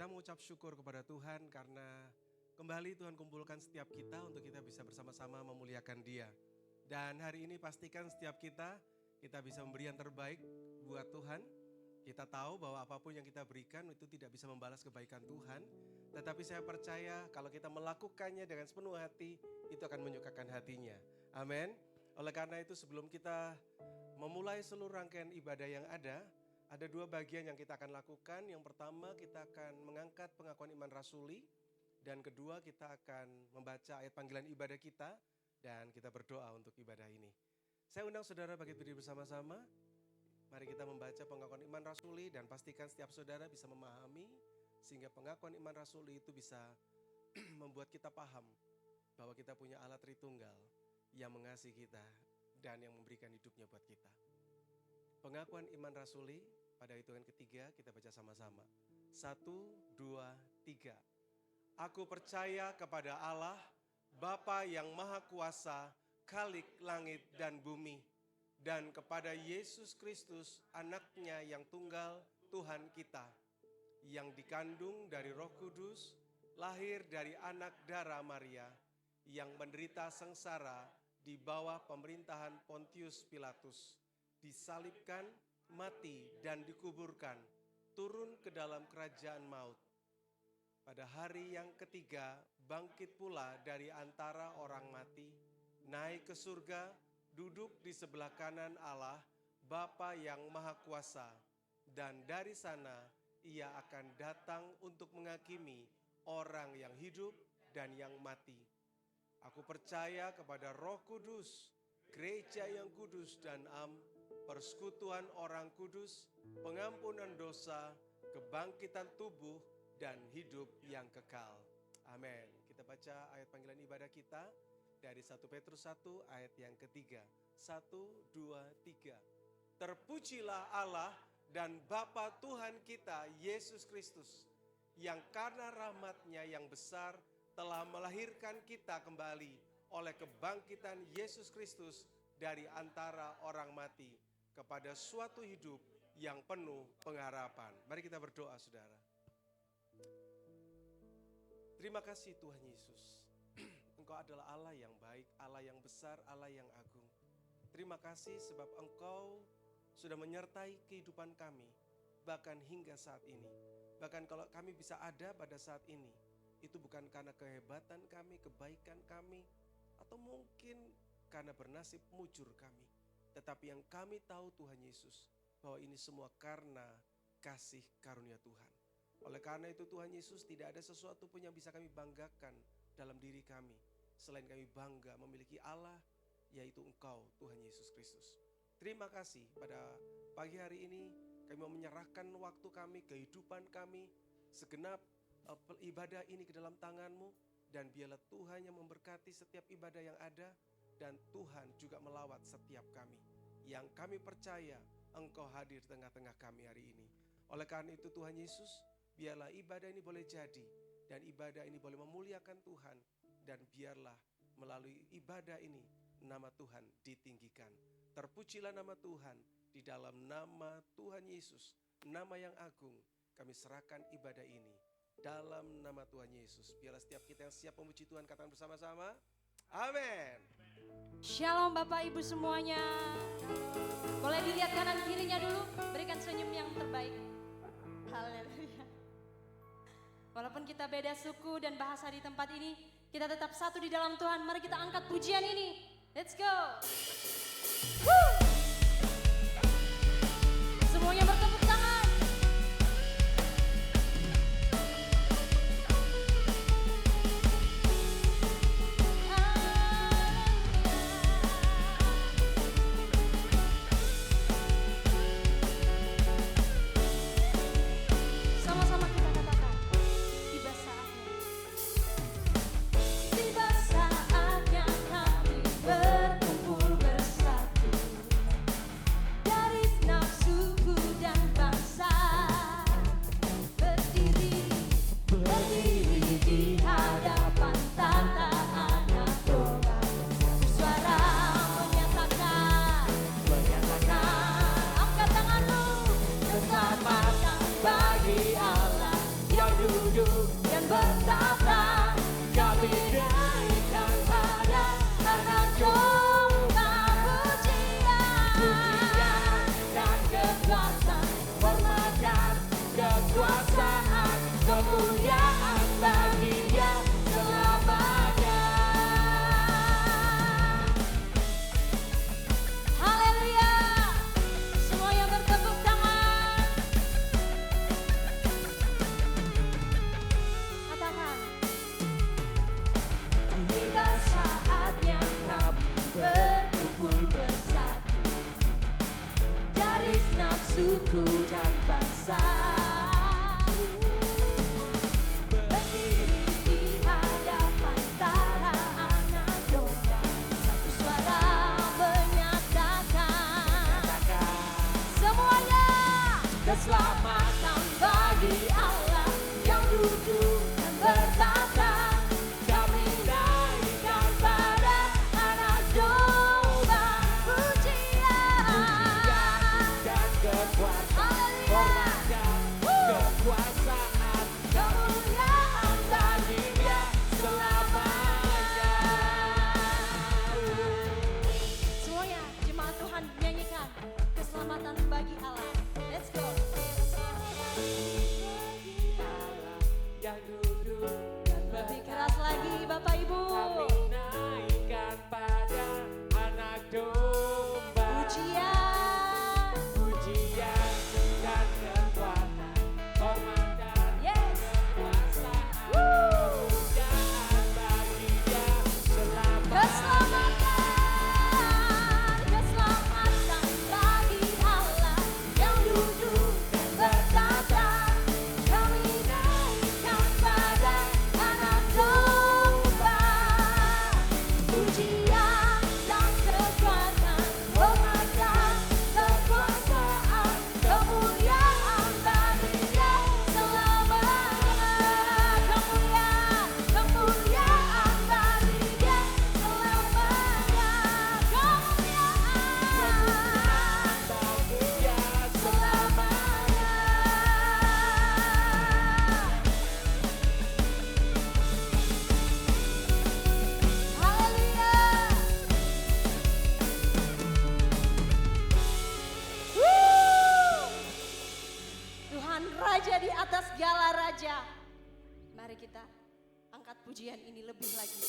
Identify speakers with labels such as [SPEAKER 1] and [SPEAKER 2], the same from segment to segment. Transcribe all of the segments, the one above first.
[SPEAKER 1] Kita mengucap syukur kepada Tuhan karena kembali Tuhan kumpulkan setiap kita untuk kita bisa bersama-sama memuliakan Dia. Dan hari ini pastikan setiap kita bisa memberi yang terbaik buat Tuhan. Kita tahu bahwa apapun yang kita berikan itu tidak bisa membalas kebaikan Tuhan. Tetapi saya percaya kalau kita melakukannya dengan sepenuh hati, itu akan menyukakan hatinya. Amin. Oleh karena itu sebelum kita memulai seluruh rangkaian ibadah yang ada dua bagian yang kita akan lakukan. Yang pertama kita akan mengangkat pengakuan iman rasuli. Dan kedua kita akan membaca ayat panggilan ibadah kita. Dan kita berdoa untuk ibadah ini. Saya undang saudara bangkit berdiri bersama-sama. Mari kita membaca pengakuan iman rasuli. Dan pastikan setiap saudara bisa memahami. Sehingga pengakuan iman rasuli itu bisa membuat kita paham. Bahwa kita punya Allah Tritunggal yang mengasihi kita. Dan yang memberikan hidupnya buat kita. Pengakuan iman rasuli. Pada hitungan ketiga kita baca sama-sama. 1, 2, 3. Aku percaya kepada Allah, Bapa yang Maha Kuasa, Khalik langit dan bumi. Dan kepada Yesus Kristus, anaknya yang tunggal, Tuhan kita. Yang dikandung dari Roh Kudus, lahir dari anak darah Maria. Yang menderita sengsara di bawah pemerintahan Pontius Pilatus. Disalibkan, mati dan dikuburkan, turun ke dalam kerajaan maut. Pada hari yang ketiga, bangkit pula dari antara orang mati, naik ke surga, duduk di sebelah kanan Allah, Bapa yang Maha Kuasa. Dan dari sana, ia akan datang untuk menghakimi orang yang hidup dan yang mati. Aku percaya kepada Roh Kudus, gereja yang kudus dan persekutuan orang kudus, pengampunan dosa, kebangkitan tubuh, dan hidup yang kekal. Amin. Kita baca ayat panggilan ibadah kita dari 1 Petrus 1 ayat yang ketiga. 1, 2, 3. Terpujilah Allah dan Bapa Tuhan kita Yesus Kristus, yang karena rahmat-Nya yang besar telah melahirkan kita kembali oleh kebangkitan Yesus Kristus dari antara orang mati kepada suatu hidup yang penuh pengharapan. Mari kita berdoa, saudara. Terima kasih Tuhan Yesus. Engkau adalah Allah yang baik, Allah yang besar, Allah yang agung. Terima kasih sebab Engkau sudah menyertai kehidupan kami, bahkan hingga saat ini. Bahkan kalau kami bisa ada pada saat ini, itu bukan karena kehebatan kami, kebaikan kami, atau mungkin karena bernasib mujur kami. Tetapi yang kami tahu Tuhan Yesus, bahwa ini semua karena kasih karunia Tuhan. Oleh karena itu Tuhan Yesus, tidak ada sesuatu pun yang bisa kami banggakan dalam diri kami. Selain kami bangga memiliki Allah, yaitu Engkau Tuhan Yesus Kristus. Terima kasih pada pagi hari ini kami mau menyerahkan waktu kami, kehidupan kami, segenap ibadah ini ke dalam tangan-Mu. Dan biarlah Tuhan yang memberkati setiap ibadah yang ada. Dan Tuhan juga melawat setiap kami. Yang kami percaya Engkau hadir tengah-tengah kami hari ini. Oleh karena itu Tuhan Yesus, biarlah ibadah ini boleh jadi. Dan ibadah ini boleh memuliakan Tuhan. Dan biarlah melalui ibadah ini nama Tuhan ditinggikan. Terpujilah nama Tuhan di dalam nama Tuhan Yesus. Nama yang agung, kami serahkan ibadah ini. Dalam nama Tuhan Yesus. Biarlah setiap kita yang siap memuji Tuhan katakan bersama-sama. Amin.
[SPEAKER 2] Shalom Bapak Ibu semuanya. Boleh dilihat kanan kirinya dulu, berikan senyum yang terbaik. Haleluya. Walaupun kita beda suku dan bahasa di tempat ini, kita tetap satu di dalam Tuhan. Mari kita angkat pujian ini. Let's go. Woo! Semuanya bertepuk tangan.
[SPEAKER 3] Berkumpul bersatu, garis nafsuku dan
[SPEAKER 2] lebih lagi.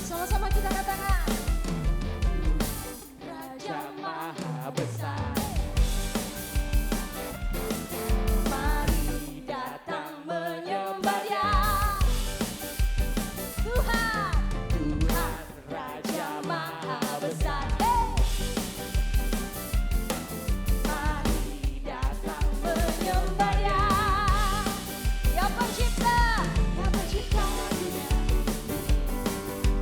[SPEAKER 2] Sama-sama kita katakan. Raja Maha Besar, mari datang menyembah Dia. Tuhan, Tuhan Raja Maha Besar. Mari datang menyembah Dia. Yang pencipta dunia,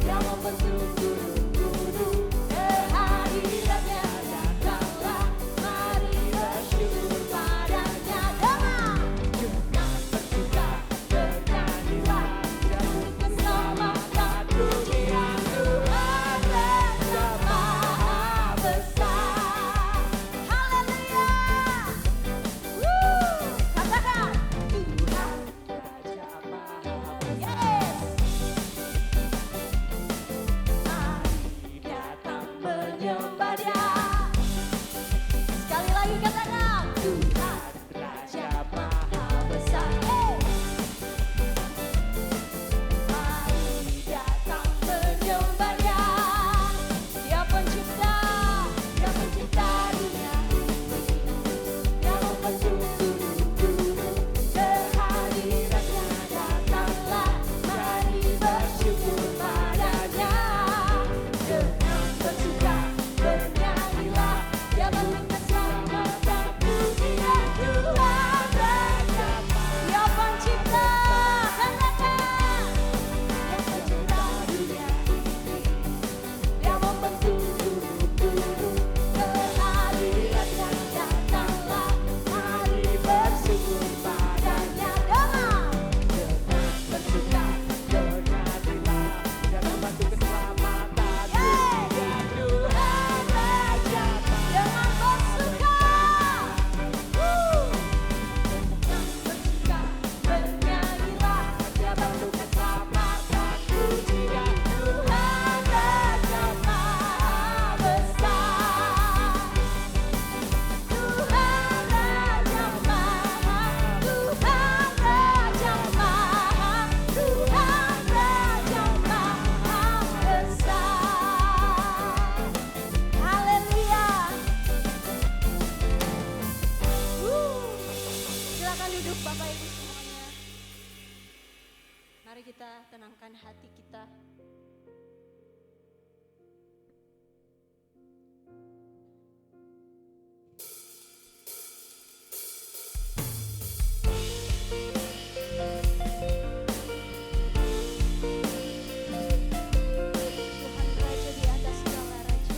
[SPEAKER 2] yang membentuk gunung-gunung, kehadirannya datanglah, mari bersyukur padanya. Dengan bersuka bernyanyilah, dan keselamatan pujian Tuhan Raja Maha Besar. Haleluya. Katakan Tuhan Raja Maha Besar. Mari datang menyembah Dia. Sekali lagi katakan Tuhan Raja Maha Besar. Mari datang menyembah Dia. Dia pencipta dunia, yang membentuk gunung-gunung, kehadirannya datanglah, mari bersyukur padanya. Dengan bersuka bernyanyilah, Dia memberikan keselamatan, pujian Tuhan Raja. Dia pencipta, katakan, Dia pencipta dunia ini, yang membentuk gunung-gunung, kehadirannya datanglah, mari bersyukur padanya. Dengan bersuka bernyanyilah, Dia membantu keselamatan, pujian Tuhan Raja. Dengan bersuka, bersuka bernyanyilah, Dia bantu keselamatan, pujian Tuhan Raja Maha Besar. Tuhan Raja Maha, Tuhan Raja Maha, Tuhan Raja Maha Besar. Haleluya. Silakan duduk Bapak Ibu semuanya. Mari kita tenangkan hati kita. Tuhan Raja di atas segala raja.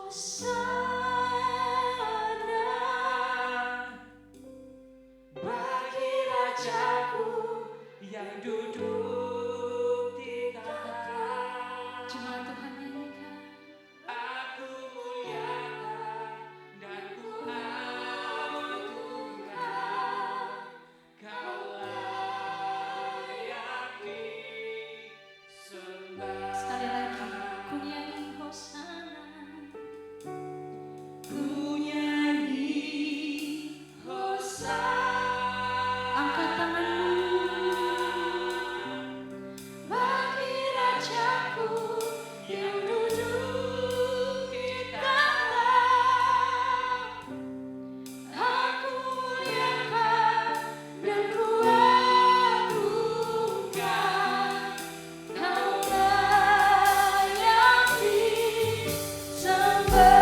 [SPEAKER 3] Bagi Rajaku yang duduk di tahta.
[SPEAKER 2] Jemaat Tuhan nyanyikan.
[SPEAKER 3] Aku muliakan dan ku agungkan. Kau layak disembah.
[SPEAKER 2] Sekali lagi, ku nyanyi Hosana.
[SPEAKER 3] Ku nyanyi Hosana.
[SPEAKER 2] Angkat tanganmu
[SPEAKER 3] Bagi Rajaku yang duduk di tahta. Aku muliakan dan ku agungkan. Kau layak disembah.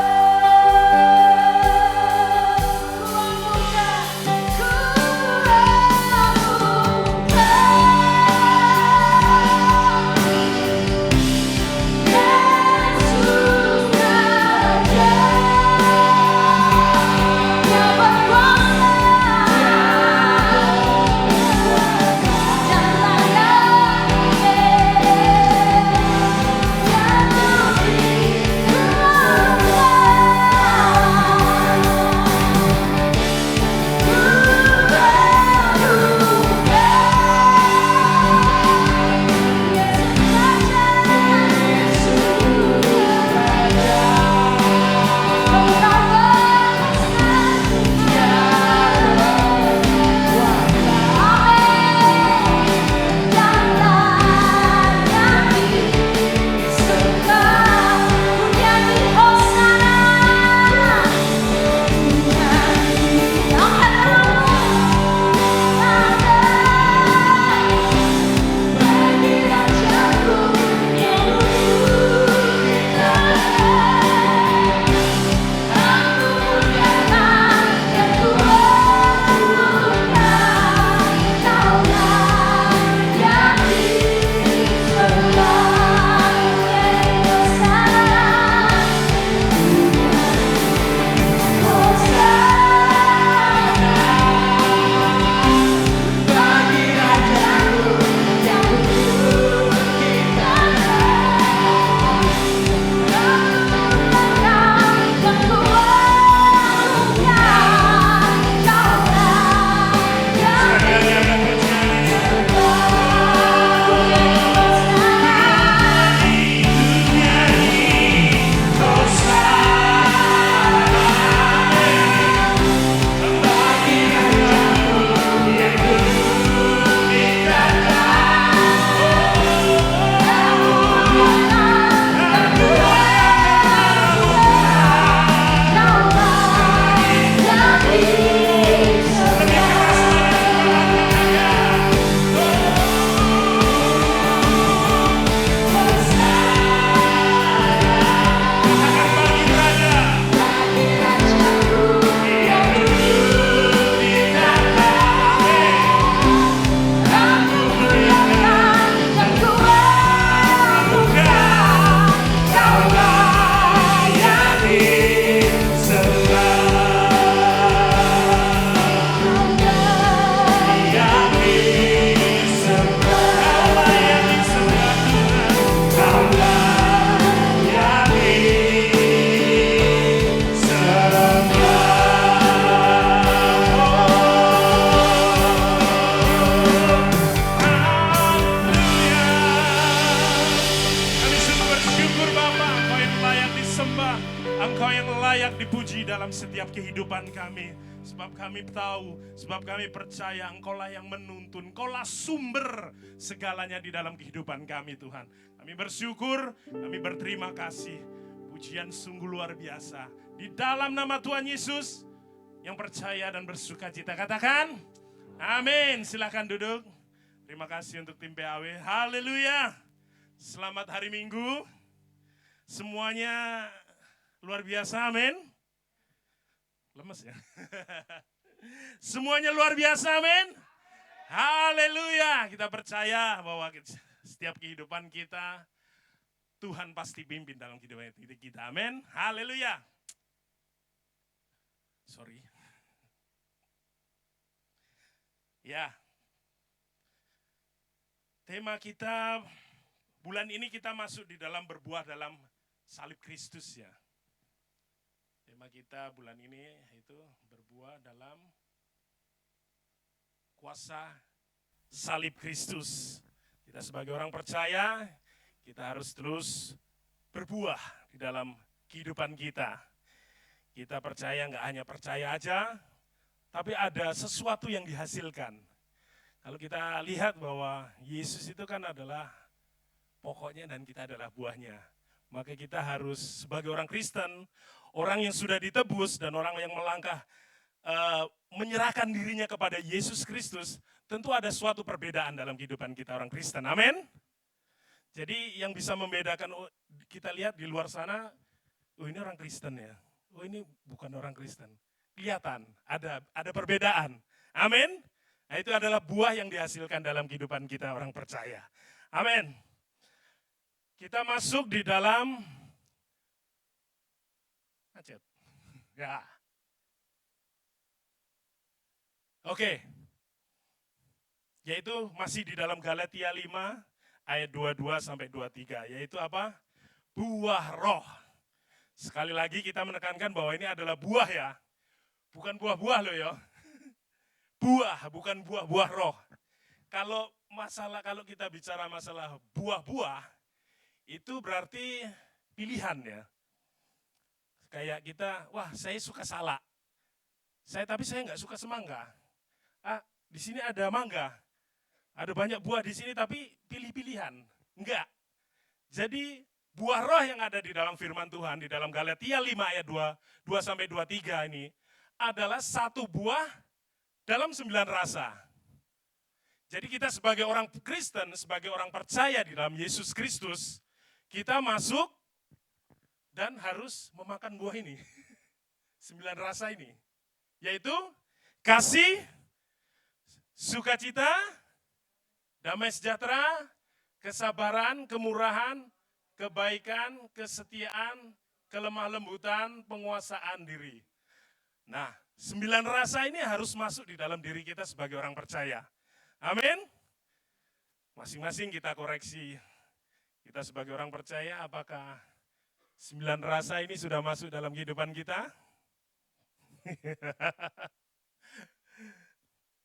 [SPEAKER 4] dalam setiap kehidupan kami. Sebab kami tahu, sebab kami percaya Engkaulah yang menuntun, Engkaulah sumber segalanya di dalam kehidupan kami Tuhan. Kami bersyukur, kami berterima kasih. Pujian sungguh luar biasa. Di dalam nama Tuhan Yesus yang percaya dan bersuka cita. Katakan, amin. Silakan duduk. Terima kasih untuk tim PAW. Haleluya. Selamat hari Minggu. Semuanya luar biasa, amin. Lemes ya. Semuanya luar biasa, amin. Haleluya. Kita percaya bahwa setiap kehidupan kita Tuhan pasti pimpin dalam kehidupan kita. Amin. Haleluya. Sorry. Ya. Tema kita bulan ini kita masuk di dalam berbuah dalam salib Kristus ya. Tema kita bulan ini itu berbuah dalam kuasa salib Kristus. Kita sebagai orang percaya, kita harus terus berbuah di dalam kehidupan kita. Kita percaya nggak hanya percaya aja, tapi ada sesuatu yang dihasilkan. Kalau kita lihat bahwa Yesus itu kan adalah pokoknya dan kita adalah buahnya. Maka kita harus sebagai orang Kristen, orang yang sudah ditebus dan orang yang melangkah menyerahkan dirinya kepada Yesus Kristus, tentu ada suatu perbedaan dalam kehidupan kita orang Kristen. Amin. Jadi yang bisa membedakan kita lihat di luar sana, oh ini orang Kristen ya. Oh ini bukan orang Kristen. Kelihatan ada perbedaan. Amin. Nah, itu adalah buah yang dihasilkan dalam kehidupan kita orang percaya. Amin. Kita masuk di dalam macet. Ya. Oke. Yaitu masih di dalam Galatia 5 ayat 22 sampai 23, yaitu apa? Buah roh. Sekali lagi kita menekankan bahwa ini adalah buah ya. Bukan buah-buah loh ya. Buah, bukan buah-buah roh. Kalau kita bicara masalah buah-buah, itu berarti pilihan ya. Kayak kita, wah saya suka salak. Tapi saya nggak suka semangka. Di sini ada mangga. Ada banyak buah di sini tapi pilih-pilihan. Enggak. Jadi buah roh yang ada di dalam firman Tuhan, di dalam Galatia 5 ayat 2 sampai 23 ini, adalah satu buah dalam 9 rasa. Jadi kita sebagai orang Kristen, sebagai orang percaya di dalam Yesus Kristus, kita masuk dan harus memakan buah ini. 9 rasa ini. Yaitu kasih, sukacita, damai sejahtera, kesabaran, kemurahan, kebaikan, kesetiaan, kelemah lembutan, penguasaan diri. Nah, 9 rasa ini harus masuk di dalam diri kita sebagai orang percaya. Amin. Masing-masing kita koreksi. Kita sebagai orang percaya, apakah 9 rasa ini sudah masuk dalam kehidupan kita?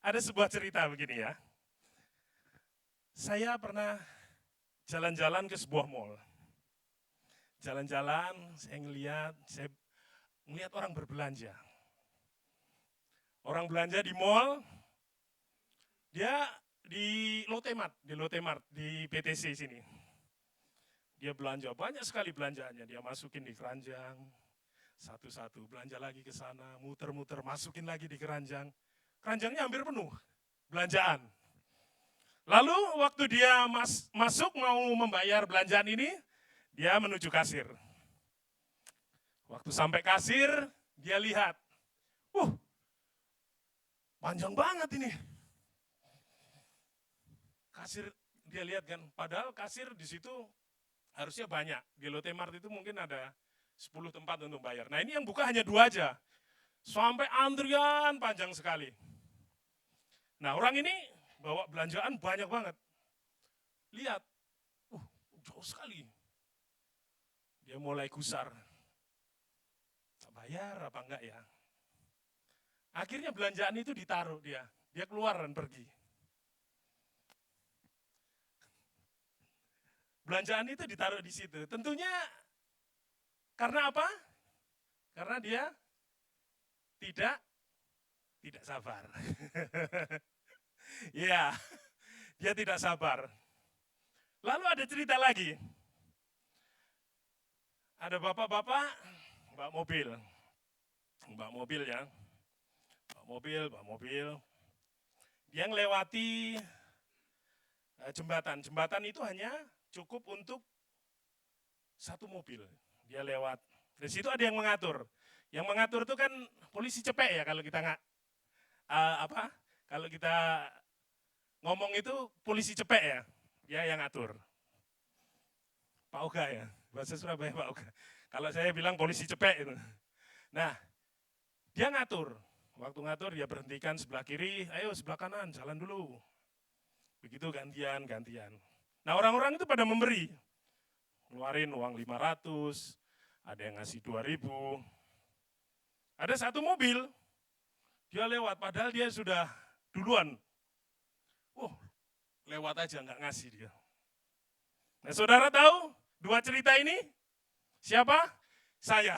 [SPEAKER 4] Ada sebuah cerita begini ya. Saya pernah jalan-jalan ke sebuah mall. Jalan-jalan, saya ngelihat orang berbelanja. Orang belanja di mall, dia di Lotte Mart, di PTC sini. Dia belanja, banyak sekali belanjaannya. Dia masukin di keranjang, satu-satu. Belanja lagi ke sana, muter-muter, masukin lagi di keranjang. Keranjangnya hampir penuh, belanjaan. Lalu waktu dia masuk mau membayar belanjaan ini, dia menuju kasir. Waktu sampai kasir, dia lihat, panjang banget ini. Kasir dia lihat kan, padahal kasir di situ harusnya banyak. Di Lotte Mart itu mungkin ada 10 tempat untuk bayar. Nah ini yang buka hanya 2 aja. Sampai antrian panjang sekali. Nah orang ini bawa belanjaan banyak banget. Lihat, jauh sekali. Dia mulai gusar. Bayar apa enggak ya? Akhirnya belanjaan itu ditaruh dia keluar dan pergi. Belanjaan itu ditaruh di situ. Tentunya karena apa? Karena dia tidak sabar. Ya, dia tidak sabar. Lalu ada cerita lagi. Ada bapak-bapak bawa mobil. Bawa mobil ya. Bawa mobil. Dia ngelewati jembatan. Jembatan itu hanya cukup untuk satu mobil. Dia lewat. Di situ ada yang mengatur. Yang mengatur itu kan polisi cepek ya kalau kita kalau kita ngomong itu polisi cepek ya. Dia yang ngatur. Pak Oga ya, bahasa Surabaya Pak Oga. Kalau saya bilang polisi cepek itu. Nah, dia ngatur. Waktu ngatur dia berhentikan sebelah kiri, ayo sebelah kanan, jalan dulu. Begitu gantian. Nah orang-orang itu pada memberi. Ngeluarin uang 500, ada yang ngasih 2.000. Ada satu mobil, dia lewat padahal dia sudah duluan. Lewat aja nggak ngasih dia. Nah saudara tahu dua cerita ini? Siapa? Saya.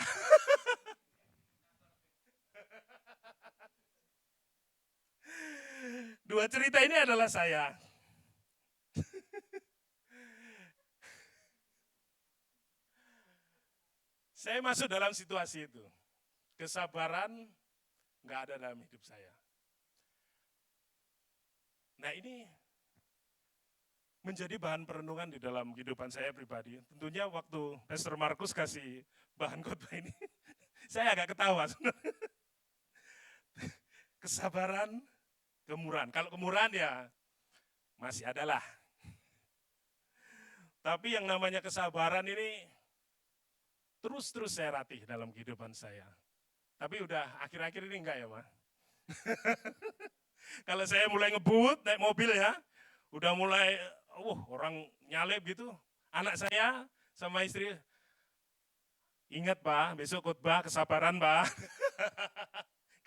[SPEAKER 4] Dua cerita ini adalah saya. Saya masuk dalam situasi itu. Kesabaran nggak ada dalam hidup saya. Nah ini menjadi bahan perenungan di dalam kehidupan saya pribadi. Tentunya waktu Pastor Markus kasih bahan khotbah ini, saya agak ketawa. Kesabaran, kemurahan. Kalau kemurahan ya masih ada lah. Tapi yang namanya kesabaran ini terus saya latih dalam kehidupan saya. Tapi udah akhir-akhir ini enggak ya, Ma? Kalau saya mulai ngebut, naik mobil ya, udah mulai, orang nyalip gitu. Anak saya sama istri, ingat Pak, besok khotbah kesabaran Pak.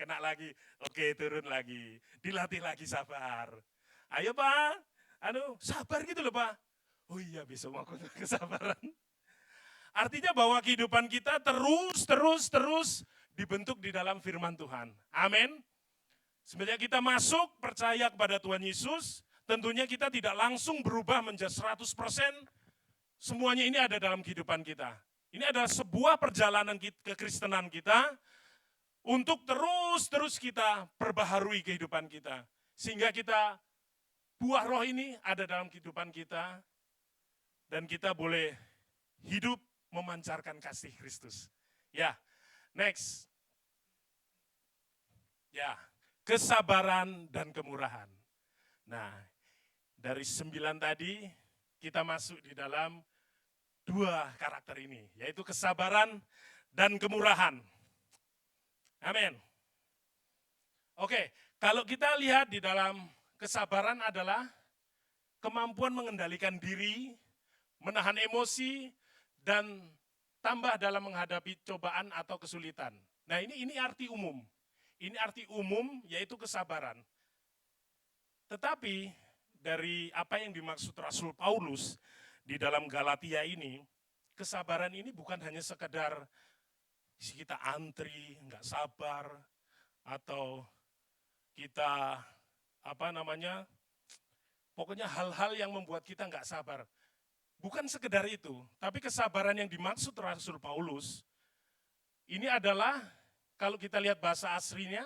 [SPEAKER 4] Kena lagi, oke turun lagi, dilatih lagi sabar. Ayo Pak, sabar gitu loh Pak. Oh iya besok mau khotbah kesabaran. Artinya bahwa kehidupan kita terus dibentuk di dalam firman Tuhan. Amin. Sebenarnya kita masuk percaya kepada Tuhan Yesus, tentunya kita tidak langsung berubah menjadi 100%. Semuanya ini ada dalam kehidupan kita. Ini adalah sebuah perjalanan kekristenan kita untuk terus kita perbaharui kehidupan kita. Sehingga kita, buah roh ini ada dalam kehidupan kita, dan kita boleh hidup memancarkan kasih Kristus. Ya, next. Ya, kesabaran dan kemurahan. Nah, dari 9 tadi, kita masuk di dalam 2 karakter ini, yaitu kesabaran dan kemurahan. Amin. Oke, kalau kita lihat di dalam kesabaran adalah kemampuan mengendalikan diri, menahan emosi, dan tambah dalam menghadapi cobaan atau kesulitan. Nah ini arti umum. Ini arti umum yaitu kesabaran. Tetapi dari apa yang dimaksud Rasul Paulus di dalam Galatia ini, kesabaran ini bukan hanya sekedar kita antri, nggak sabar, atau kita pokoknya hal-hal yang membuat kita nggak sabar. Bukan sekedar itu, tapi kesabaran yang dimaksud Rasul Paulus, ini adalah, kalau kita lihat bahasa aslinya,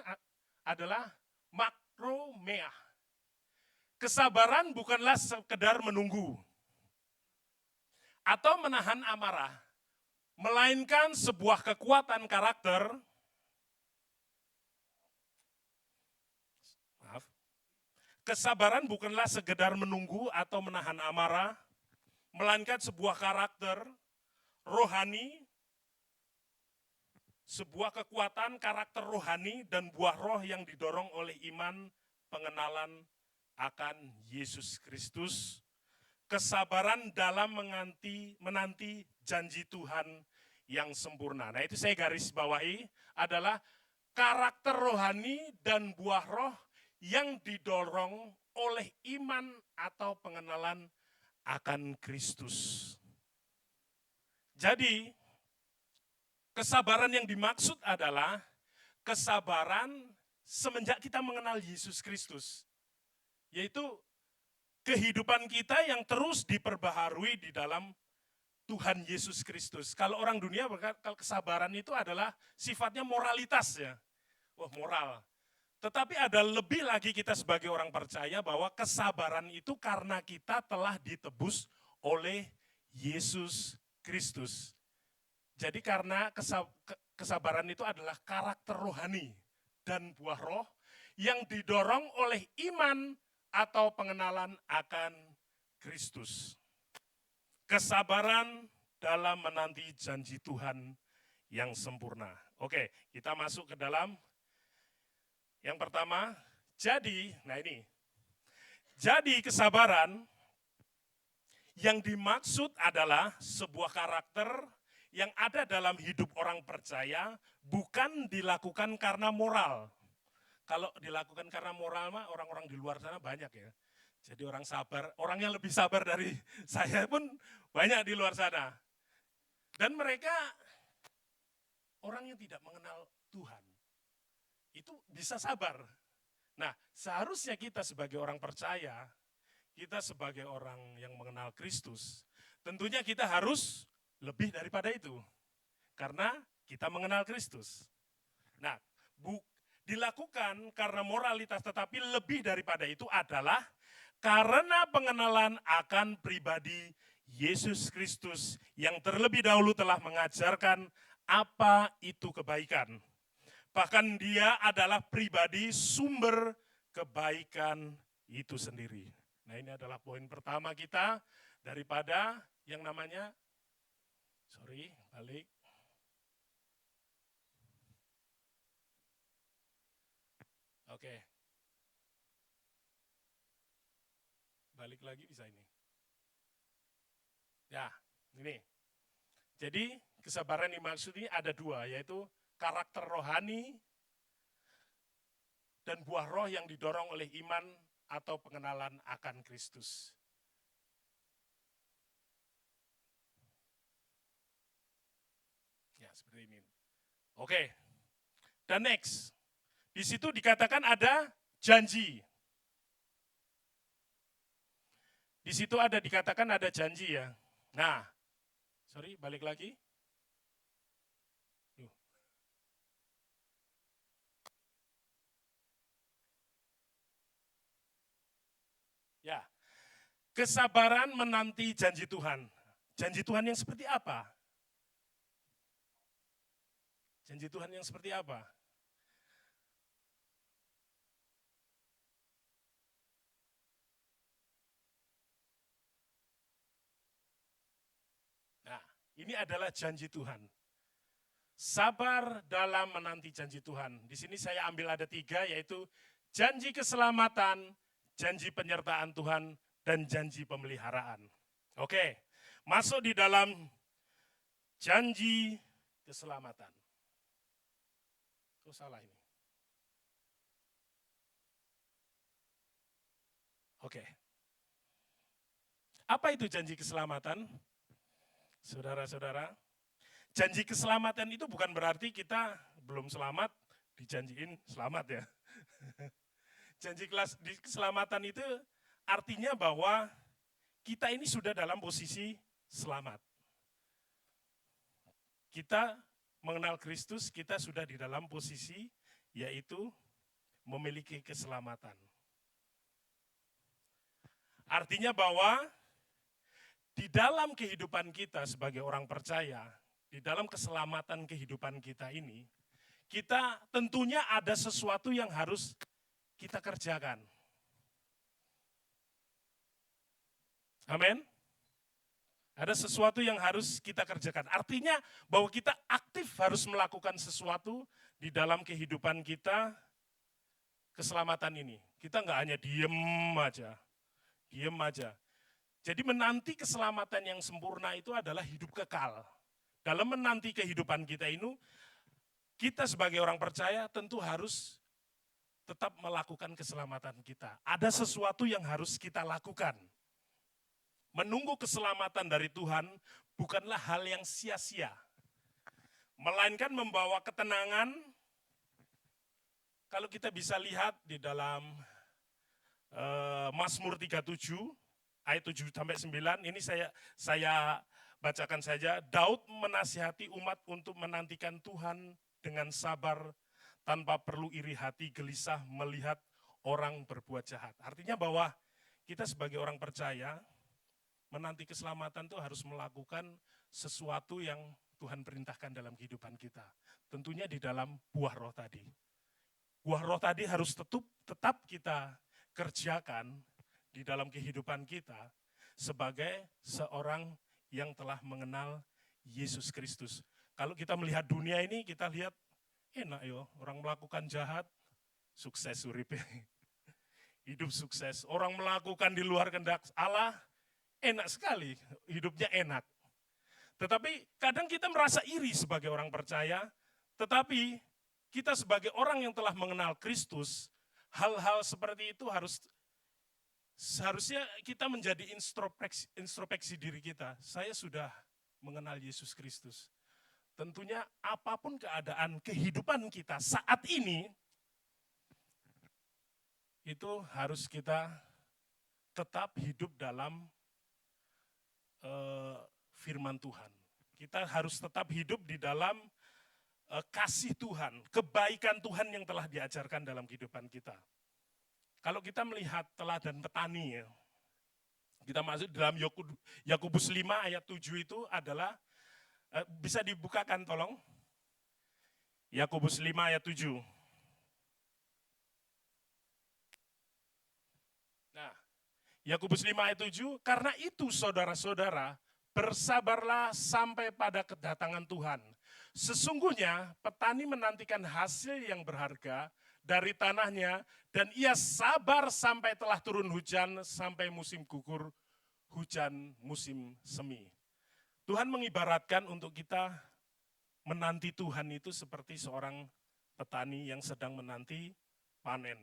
[SPEAKER 4] adalah makromea. Kesabaran bukanlah sekedar menunggu, atau menahan amarah, melainkan sebuah kekuatan karakter, kesabaran bukanlah sekedar menunggu atau menahan amarah, melainkan sebuah karakter rohani, sebuah kekuatan karakter rohani dan buah roh yang didorong oleh iman, pengenalan akan Yesus Kristus, kesabaran dalam menanti janji Tuhan yang sempurna. Nah itu saya garis bawahi adalah karakter rohani dan buah roh yang didorong oleh iman atau pengenalan akan Kristus. Jadi, kesabaran yang dimaksud adalah kesabaran semenjak kita mengenal Yesus Kristus. Yaitu kehidupan kita yang terus diperbaharui di dalam Tuhan Yesus Kristus. Kalau orang dunia berkata kesabaran itu adalah sifatnya moralitas ya. Moral. Tetapi ada lebih lagi kita sebagai orang percaya bahwa kesabaran itu karena kita telah ditebus oleh Yesus Kristus. Jadi karena kesabaran itu adalah karakter rohani dan buah roh yang didorong oleh iman atau pengenalan akan Kristus. Kesabaran dalam menanti janji Tuhan yang sempurna. Oke, kita masuk ke dalam yang pertama. Jadi kesabaran yang dimaksud adalah sebuah karakter yang ada dalam hidup orang percaya, bukan dilakukan karena moral. Kalau dilakukan karena moral mah orang-orang di luar sana banyak ya. Jadi orang sabar, orang yang lebih sabar dari saya pun banyak di luar sana. Dan mereka orang yang tidak mengenal Tuhan, itu bisa sabar. Nah, seharusnya kita sebagai orang percaya, kita sebagai orang yang mengenal Kristus, tentunya kita harus lebih daripada itu. Karena kita mengenal Kristus. Nah, dilakukan karena moralitas, tetapi lebih daripada itu adalah karena pengenalan akan pribadi Yesus Kristus yang terlebih dahulu telah mengajarkan apa itu kebaikan. Bahkan dia adalah pribadi sumber kebaikan itu sendiri. Nah, ini adalah poin pertama kita daripada yang namanya, balik. Oke. Balik lagi bisa ini. Ya, ini. Jadi kesabaran yang dimaksud ini ada dua, yaitu karakter rohani dan buah roh yang didorong oleh iman atau pengenalan akan Kristus. Ya, seperti ini. Oke. Dan next. Di situ dikatakan ada janji. Di situ dikatakan ada janji ya. Nah, balik lagi. Ya, kesabaran menanti janji Tuhan. Janji Tuhan yang seperti apa? Janji Tuhan yang seperti apa? Ini adalah janji Tuhan. Sabar dalam menanti janji Tuhan. Di sini saya ambil ada 3, yaitu janji keselamatan, janji penyertaan Tuhan, dan janji pemeliharaan. Oke, masuk di dalam janji keselamatan. Oh, salah ini. Oke. Apa itu janji keselamatan? Saudara-saudara, janji keselamatan itu bukan berarti kita belum selamat, dijanjiin selamat ya. Janji keselamatan itu artinya bahwa kita ini sudah dalam posisi selamat. Kita mengenal Kristus, kita sudah di dalam posisi yaitu memiliki keselamatan. Artinya bahwa di dalam kehidupan kita sebagai orang percaya, di dalam keselamatan kehidupan kita ini, kita tentunya ada sesuatu yang harus kita kerjakan. Amin. Ada sesuatu yang harus kita kerjakan. Artinya bahwa kita aktif harus melakukan sesuatu di dalam kehidupan kita, keselamatan ini. Kita nggak hanya diem aja. Jadi menanti keselamatan yang sempurna itu adalah hidup kekal. Dalam menanti kehidupan kita ini, kita sebagai orang percaya tentu harus tetap melakukan keselamatan kita. Ada sesuatu yang harus kita lakukan. Menunggu keselamatan dari Tuhan bukanlah hal yang sia-sia. Melainkan membawa ketenangan. Kalau kita bisa lihat di dalam Mazmur 37, ayat 7-9, ini saya bacakan saja. Daud menasihati umat untuk menantikan Tuhan dengan sabar tanpa perlu iri hati gelisah melihat orang berbuat jahat. Artinya bahwa kita sebagai orang percaya menanti keselamatan itu harus melakukan sesuatu yang Tuhan perintahkan dalam kehidupan kita. Tentunya di dalam buah roh tadi. Buah roh tadi harus tetap kita kerjakan di dalam kehidupan kita sebagai seorang yang telah mengenal Yesus Kristus. Kalau kita melihat dunia ini, kita lihat enak yo, orang melakukan jahat, sukses uripe. Hidup sukses. Orang melakukan di luar kehendak Allah, enak sekali, hidupnya enak. Tetapi kadang kita merasa iri sebagai orang percaya, tetapi kita sebagai orang yang telah mengenal Kristus, hal-hal seperti itu seharusnya kita menjadi introspeksi diri kita. Saya sudah mengenal Yesus Kristus. Tentunya apapun keadaan kehidupan kita saat ini, itu harus kita tetap hidup dalam firman Tuhan. Kita harus tetap hidup di dalam kasih Tuhan, kebaikan Tuhan yang telah diajarkan dalam kehidupan kita. Kalau kita melihat teladan petani, ya, kita masuk dalam Yakobus 5 ayat 7 itu adalah, bisa dibukakan tolong, Yakobus 5 ayat 7. Nah, Yakobus 5 ayat 7, karena itu saudara-saudara, bersabarlah sampai pada kedatangan Tuhan. Sesungguhnya petani menantikan hasil yang berharga dari tanahnya, dan ia sabar sampai telah turun hujan, sampai musim gugur, hujan musim semi. Tuhan mengibaratkan untuk kita menanti Tuhan itu seperti seorang petani yang sedang menanti panen.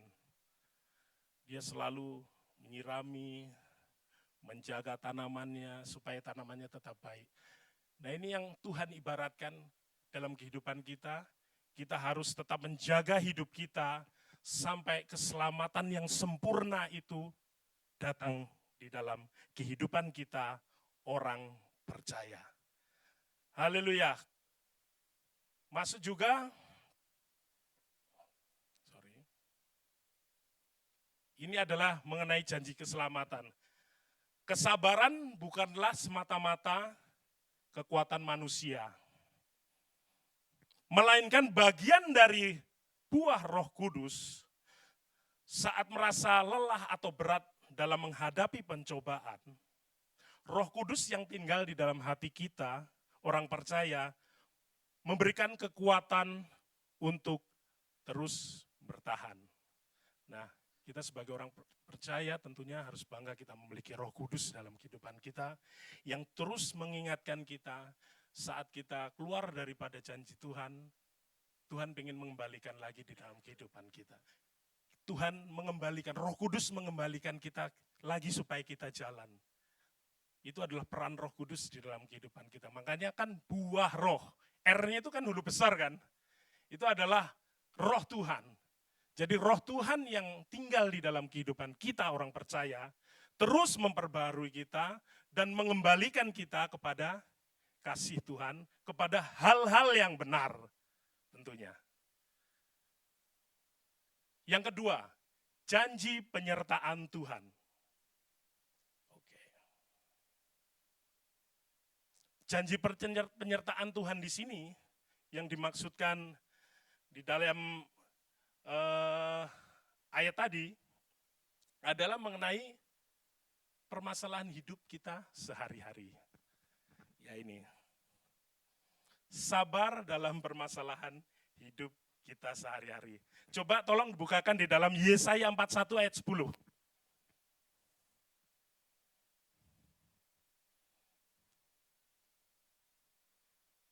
[SPEAKER 4] Dia selalu menyirami, menjaga tanamannya supaya tanamannya tetap baik. Nah, ini yang Tuhan ibaratkan dalam kehidupan kita. Kita harus tetap menjaga hidup kita sampai keselamatan yang sempurna itu datang di dalam kehidupan kita orang percaya. Haleluya. Masuk juga, ini adalah mengenai janji keselamatan. Kesabaran bukanlah semata-mata kekuatan manusia, melainkan bagian dari buah Roh Kudus. Saat merasa lelah atau berat dalam menghadapi pencobaan, Roh Kudus yang tinggal di dalam hati kita, orang percaya, memberikan kekuatan untuk terus bertahan. Nah, kita sebagai orang percaya tentunya harus bangga kita memiliki Roh Kudus dalam kehidupan kita, yang terus mengingatkan kita saat kita keluar daripada janji Tuhan, Tuhan ingin mengembalikan lagi di dalam kehidupan kita. Tuhan mengembalikan, Roh Kudus mengembalikan kita lagi supaya kita jalan. Itu adalah peran Roh Kudus di dalam kehidupan kita. Makanya kan buah roh, R-nya itu kan huruf besar kan. Itu adalah roh Tuhan. Jadi roh Tuhan yang tinggal di dalam kehidupan kita orang percaya, terus memperbarui kita dan mengembalikan kita kepada kasih Tuhan, kepada hal-hal yang benar tentunya. Yang kedua, janji penyertaan Tuhan. Oke. Janji penyertaan Tuhan di sini yang dimaksudkan di dalam ayat tadi adalah mengenai permasalahan hidup kita sehari-hari. Ya ini, sabar dalam permasalahan hidup kita sehari-hari. Coba tolong bukakan di dalam Yesaya 41 ayat 10.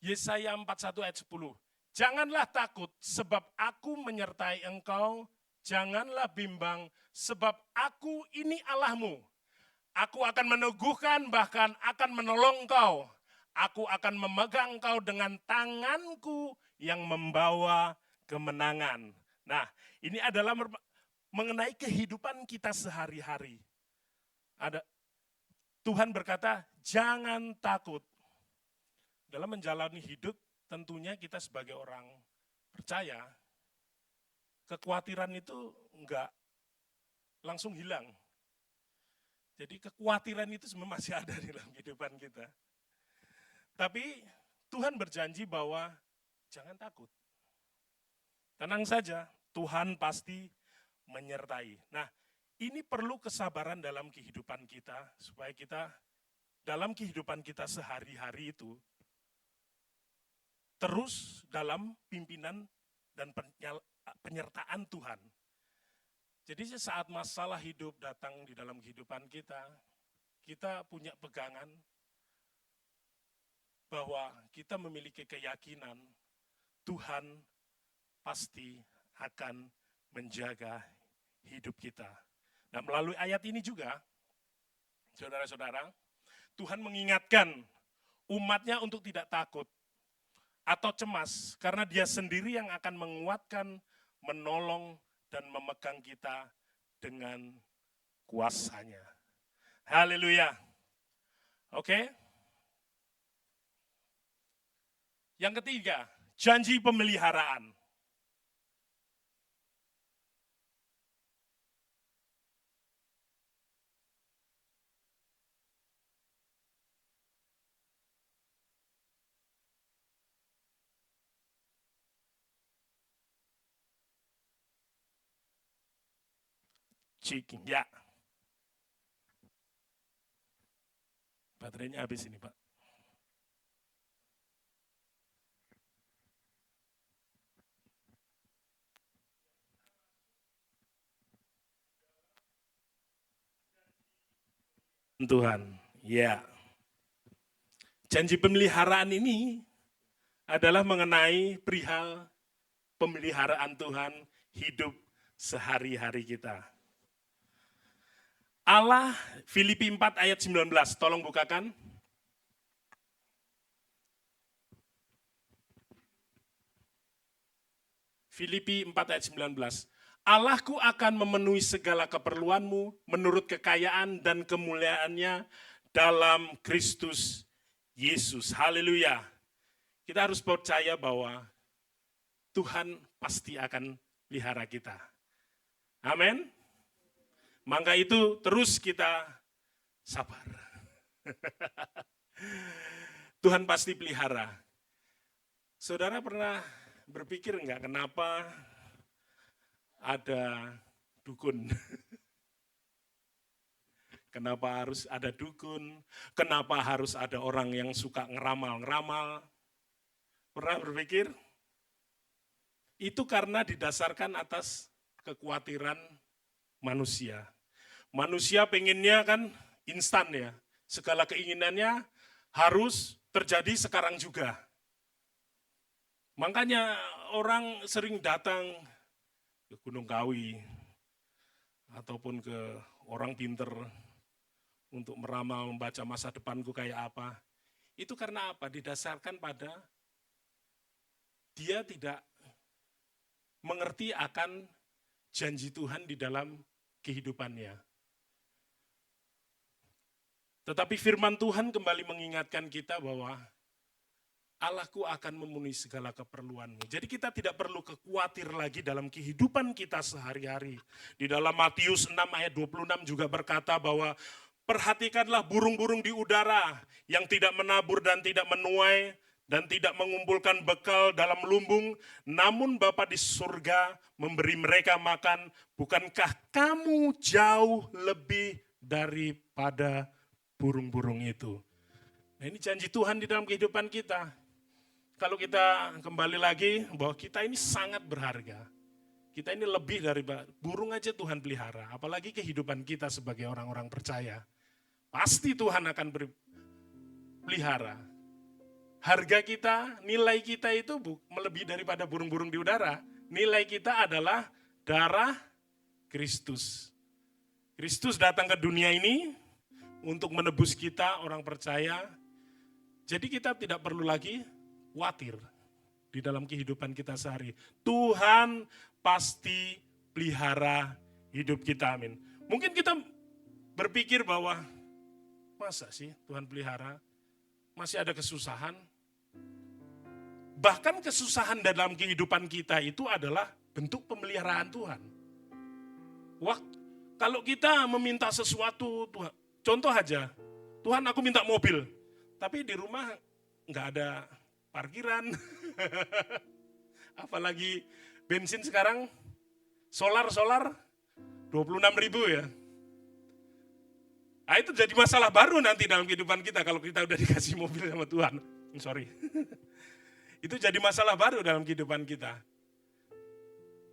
[SPEAKER 4] Yesaya 41 ayat 10. Janganlah takut sebab aku menyertai engkau, janganlah bimbang sebab aku ini Allahmu. Aku akan meneguhkan, bahkan akan menolong kau. Aku akan memegang kau dengan tanganku yang membawa kemenangan. Nah, ini adalah mengenai kehidupan kita sehari-hari. Tuhan berkata, jangan takut. Dalam menjalani hidup, tentunya kita sebagai orang percaya, kekhawatiran itu enggak langsung hilang. Jadi kekhawatiran itu sebenarnya masih ada di dalam kehidupan kita. Tapi Tuhan berjanji bahwa jangan takut. Tenang saja, Tuhan pasti menyertai. Nah, ini perlu kesabaran dalam kehidupan kita supaya kita dalam kehidupan kita sehari-hari itu terus dalam pimpinan dan penyertaan Tuhan. Jadi saat masalah hidup datang di dalam kehidupan kita, kita punya pegangan bahwa kita memiliki keyakinan Tuhan pasti akan menjaga hidup kita. Nah, melalui ayat ini juga, saudara-saudara, Tuhan mengingatkan umatnya untuk tidak takut atau cemas, karena Dia sendiri yang akan menguatkan, menolong, dan memegang kita dengan kuasa-Nya. Haleluya. Oke. Yang ketiga, janji pemeliharaan. Ya. Baterainya habis ini, Pak. Tuhan, ya. Janji pemeliharaan ini adalah mengenai perihal pemeliharaan Tuhan hidup sehari-hari kita. Allah, Filipi 4 ayat 19, tolong bukakan. Filipi 4 ayat 19. Allahku akan memenuhi segala keperluanmu menurut kekayaan dan kemuliaannya dalam Kristus Yesus. Haleluya. Kita harus percaya bahwa Tuhan pasti akan pelihara kita. Amin. Maka itu terus kita sabar. Tuhan pasti pelihara. Saudara pernah berpikir enggak kenapa ada dukun? Kenapa harus ada dukun? Kenapa harus ada orang yang suka ngeramal-ngeramal? Pernah berpikir? Itu karena didasarkan atas kekhawatiran manusia. Manusia pengennya kan instan ya. Segala keinginannya harus terjadi sekarang juga. Makanya orang sering datang ke Gunung Kawi ataupun ke orang pinter untuk meramal, membaca masa depanku kayak apa. Itu karena apa? Didasarkan pada dia tidak mengerti akan janji Tuhan di dalam kehidupannya. Tetapi firman Tuhan kembali mengingatkan kita bahwa Allahku akan memenuhi segala keperluanmu. Jadi kita tidak perlu khawatir lagi dalam kehidupan kita sehari-hari. Di dalam Matius 6 ayat 26 juga berkata bahwa perhatikanlah burung-burung di udara yang tidak menabur dan tidak menuai dan tidak mengumpulkan bekal dalam lumbung, namun Bapa di surga memberi mereka makan. Bukankah kamu jauh lebih daripada burung-burung itu? Nah, ini janji Tuhan di dalam kehidupan kita. Kalau kita kembali lagi bahwa kita ini sangat berharga. Kita ini lebih dari burung aja Tuhan pelihara, apalagi kehidupan kita sebagai orang-orang percaya. Pasti Tuhan akan pelihara. Harga kita, nilai kita itu melebihi daripada burung-burung di udara. Nilai kita adalah darah Kristus. Kristus datang ke dunia ini untuk menebus kita orang percaya. Jadi kita tidak perlu lagi khawatir di dalam kehidupan kita sehari. Tuhan pasti pelihara hidup kita, amin. Mungkin kita berpikir bahwa masa sih Tuhan pelihara? Masih ada kesusahan? Bahkan kesusahan dalam kehidupan kita itu adalah bentuk pemeliharaan Tuhan. Kalau kita meminta sesuatu, Tuhan, contoh aja, Tuhan aku minta mobil, tapi di rumah nggak ada parkiran, apalagi bensin sekarang, solar 26.000 ya. Nah, itu jadi masalah baru nanti dalam kehidupan kita kalau kita udah dikasih mobil sama Tuhan. Sorry. Itu jadi masalah baru dalam kehidupan kita.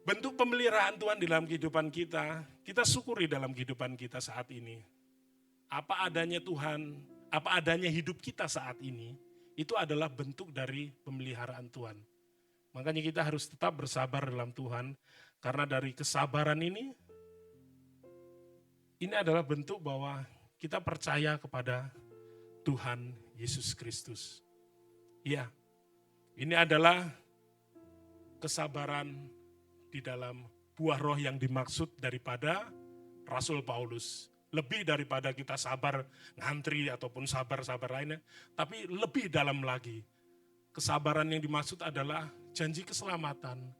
[SPEAKER 4] Bentuk pemeliharaan Tuhan di dalam kehidupan kita syukuri dalam kehidupan kita saat ini. Apa adanya Tuhan, apa adanya hidup kita saat ini, itu adalah bentuk dari pemeliharaan Tuhan. Makanya kita harus tetap bersabar dalam Tuhan, karena dari kesabaran ini adalah bentuk bahwa kita percaya kepada Tuhan Yesus Kristus. Ya, ini adalah kesabaran di dalam buah roh yang dimaksud daripada Rasul Paulus. Lebih daripada kita sabar ngantri ataupun sabar-sabar lainnya, tapi lebih dalam lagi. Kesabaran yang dimaksud adalah janji keselamatan,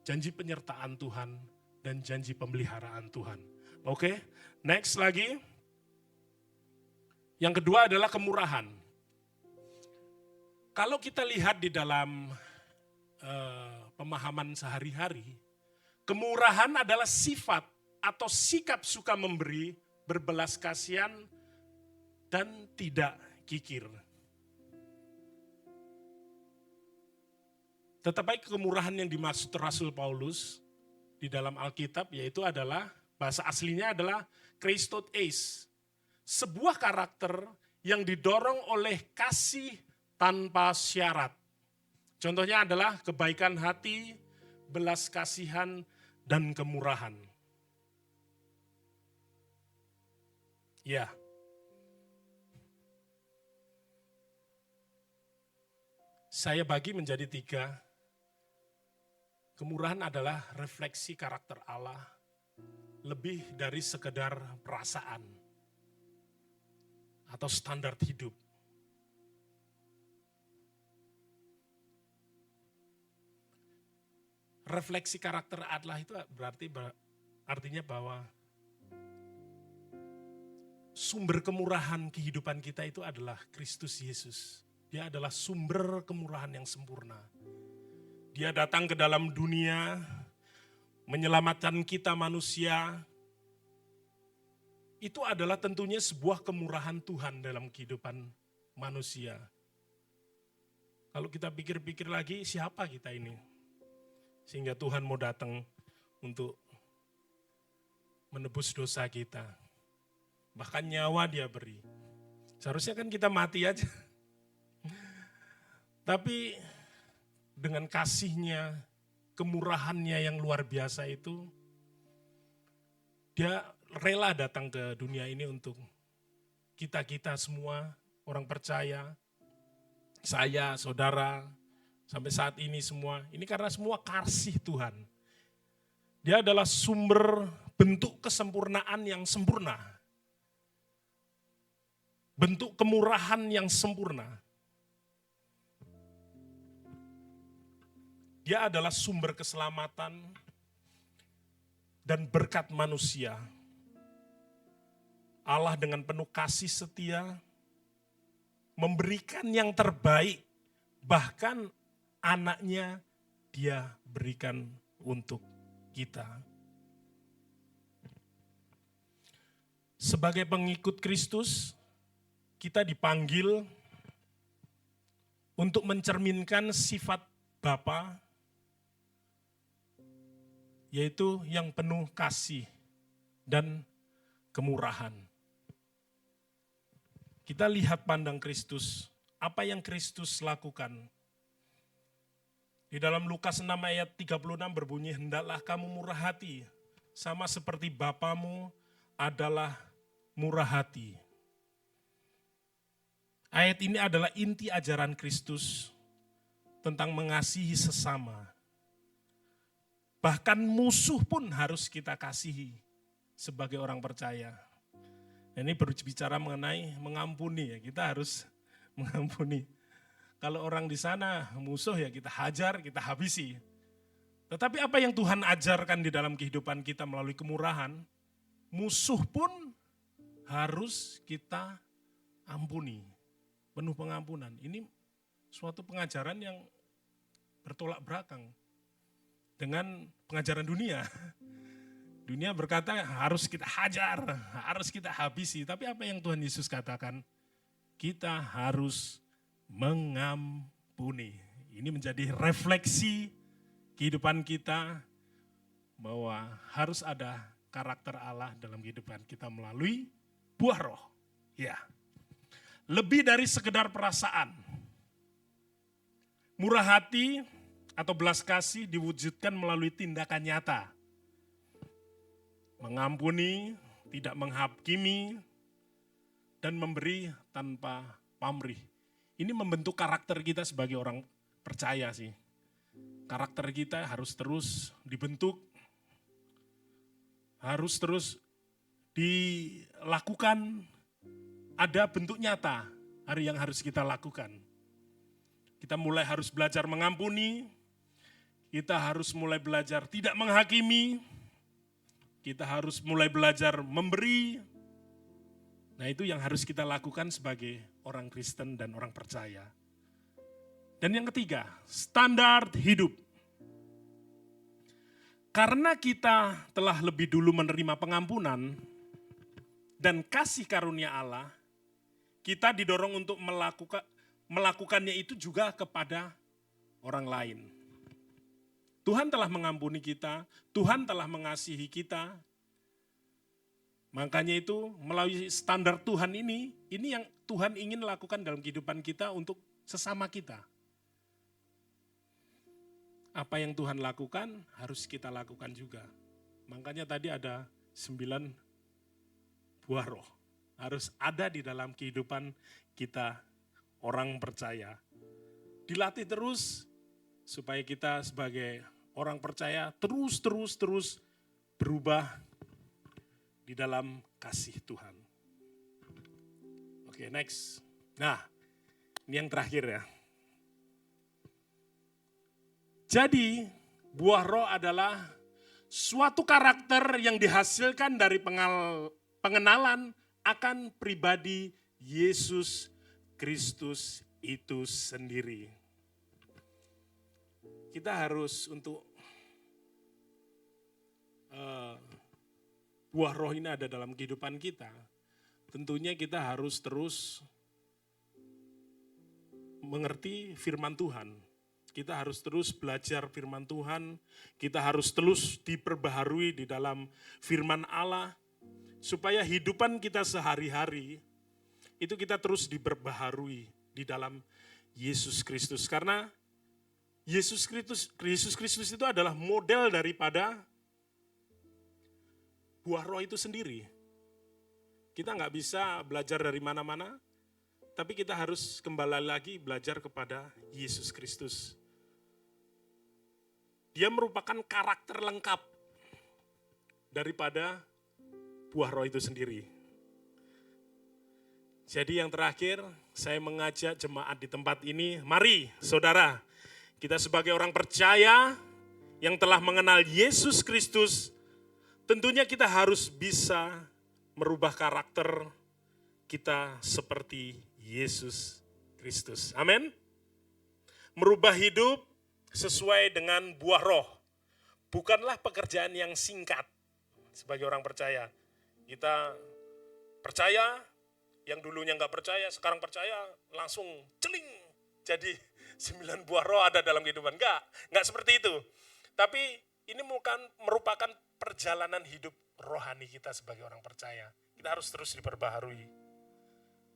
[SPEAKER 4] janji penyertaan Tuhan, dan janji pemeliharaan Tuhan. Oke, next lagi. Yang kedua adalah kemurahan. Kalau kita lihat di dalam pemahaman sehari-hari, kemurahan adalah sifat atau sikap suka memberi, berbelas kasihan, dan tidak kikir. Tetapi kemurahan yang dimaksud Rasul Paulus di dalam Alkitab yaitu adalah, bahasa aslinya adalah Christos eis. Sebuah karakter yang didorong oleh kasih tanpa syarat. Contohnya adalah kebaikan hati, belas kasihan, dan kemurahan. Ya. Saya bagi menjadi 3. Kemurahan adalah refleksi karakter Allah, lebih dari sekedar perasaan atau standar hidup. Refleksi karakter Allah itu artinya bahwa sumber kemurahan kehidupan kita itu adalah Kristus Yesus. Dia adalah sumber kemurahan yang sempurna. Dia datang ke dalam dunia, menyelamatkan kita manusia. Itu adalah tentunya sebuah kemurahan Tuhan dalam kehidupan manusia. Kalau kita pikir-pikir lagi, siapa kita ini? Sehingga Tuhan mau datang untuk menebus dosa kita. Bahkan nyawa Dia beri. Seharusnya kan kita mati aja. Tapi dengan kasih-Nya, kemurahan-Nya yang luar biasa itu, Dia rela datang ke dunia ini untuk kita-kita semua, orang percaya, saya, saudara, sampai saat ini semua. Ini karena semua kasih Tuhan. Dia adalah sumber bentuk kesempurnaan yang sempurna. Bentuk kemurahan yang sempurna. Dia adalah sumber keselamatan dan berkat manusia. Allah dengan penuh kasih setia memberikan yang terbaik, bahkan anaknya Dia berikan untuk kita. Sebagai pengikut Kristus, kita dipanggil untuk mencerminkan sifat Bapa, yaitu yang penuh kasih dan kemurahan. Kita lihat pandang Kristus, apa yang Kristus lakukan. Di dalam Lukas 6 ayat 36 berbunyi, hendaklah kamu murah hati, sama seperti Bapamu adalah murah hati. Ayat ini adalah inti ajaran Kristus tentang mengasihi sesama. Bahkan musuh pun harus kita kasihi sebagai orang percaya. Ini berbicara mengenai mengampuni ya, kita harus mengampuni. Kalau orang di sana musuh ya kita hajar, kita habisi. Tetapi apa yang Tuhan ajarkan di dalam kehidupan kita melalui kemurahan, musuh pun harus kita ampuni. Penuh pengampunan. Ini suatu pengajaran yang bertolak belakang dengan pengajaran dunia. Dunia berkata harus kita hajar, harus kita habisi. Tapi apa yang Tuhan Yesus katakan? Kita harus mengampuni. Ini menjadi refleksi kehidupan kita bahwa harus ada karakter Allah dalam kehidupan kita melalui buah roh. Ya. Lebih dari sekedar perasaan. Murah hati atau belas kasih diwujudkan melalui tindakan nyata. Mengampuni, tidak menghakimi, dan memberi tanpa pamrih. Ini membentuk karakter kita sebagai orang percaya sih. Karakter kita harus terus dibentuk, harus terus dilakukan, ada bentuk nyata hari yang harus kita lakukan. Kita mulai harus belajar mengampuni, kita harus mulai belajar tidak menghakimi, kita harus mulai belajar memberi. Nah itu yang harus kita lakukan sebagai orang Kristen dan orang percaya. Dan yang ketiga, standar hidup. Karena kita telah lebih dulu menerima pengampunan dan kasih karunia Allah, kita didorong untuk melakukannya itu juga kepada orang lain. Tuhan telah mengampuni kita, Tuhan telah mengasihi kita. Makanya itu melalui standar Tuhan ini yang Tuhan ingin lakukan dalam kehidupan kita untuk sesama kita. Apa yang Tuhan lakukan harus kita lakukan juga. Makanya tadi ada 9 buah roh. Harus ada di dalam kehidupan kita orang percaya. Dilatih terus supaya kita sebagai orang percaya terus berubah di dalam kasih Tuhan. Oke, next. Nah, ini yang terakhir ya. Jadi, buah roh adalah suatu karakter yang dihasilkan dari pengenalan akan pribadi Yesus Kristus itu sendiri. Kita harus untuk buah roh ini ada dalam kehidupan kita, tentunya kita harus terus mengerti firman Tuhan. Kita harus terus belajar firman Tuhan, kita harus terus diperbaharui di dalam firman Allah, supaya hidupan kita sehari-hari, itu kita terus diperbaharui di dalam Yesus Kristus. Karena Yesus Kristus itu adalah model daripada buah roh itu sendiri. Kita nggak bisa belajar dari mana-mana, tapi kita harus kembali lagi belajar kepada Yesus Kristus. Dia merupakan karakter lengkap daripada buah roh itu sendiri. Jadi yang terakhir, saya mengajak jemaat di tempat ini, mari saudara, kita sebagai orang percaya yang telah mengenal Yesus Kristus, tentunya kita harus bisa merubah karakter kita seperti Yesus Kristus. Amin. Merubah hidup sesuai dengan buah roh. Bukanlah pekerjaan yang singkat sebagai orang percaya. Kita percaya, yang dulunya nggak percaya, sekarang percaya, langsung celing. Jadi 9 buah roh ada dalam kehidupan. Enggak seperti itu. Tapi ini merupakan perjalanan hidup rohani kita sebagai orang percaya. Kita harus terus diperbaharui.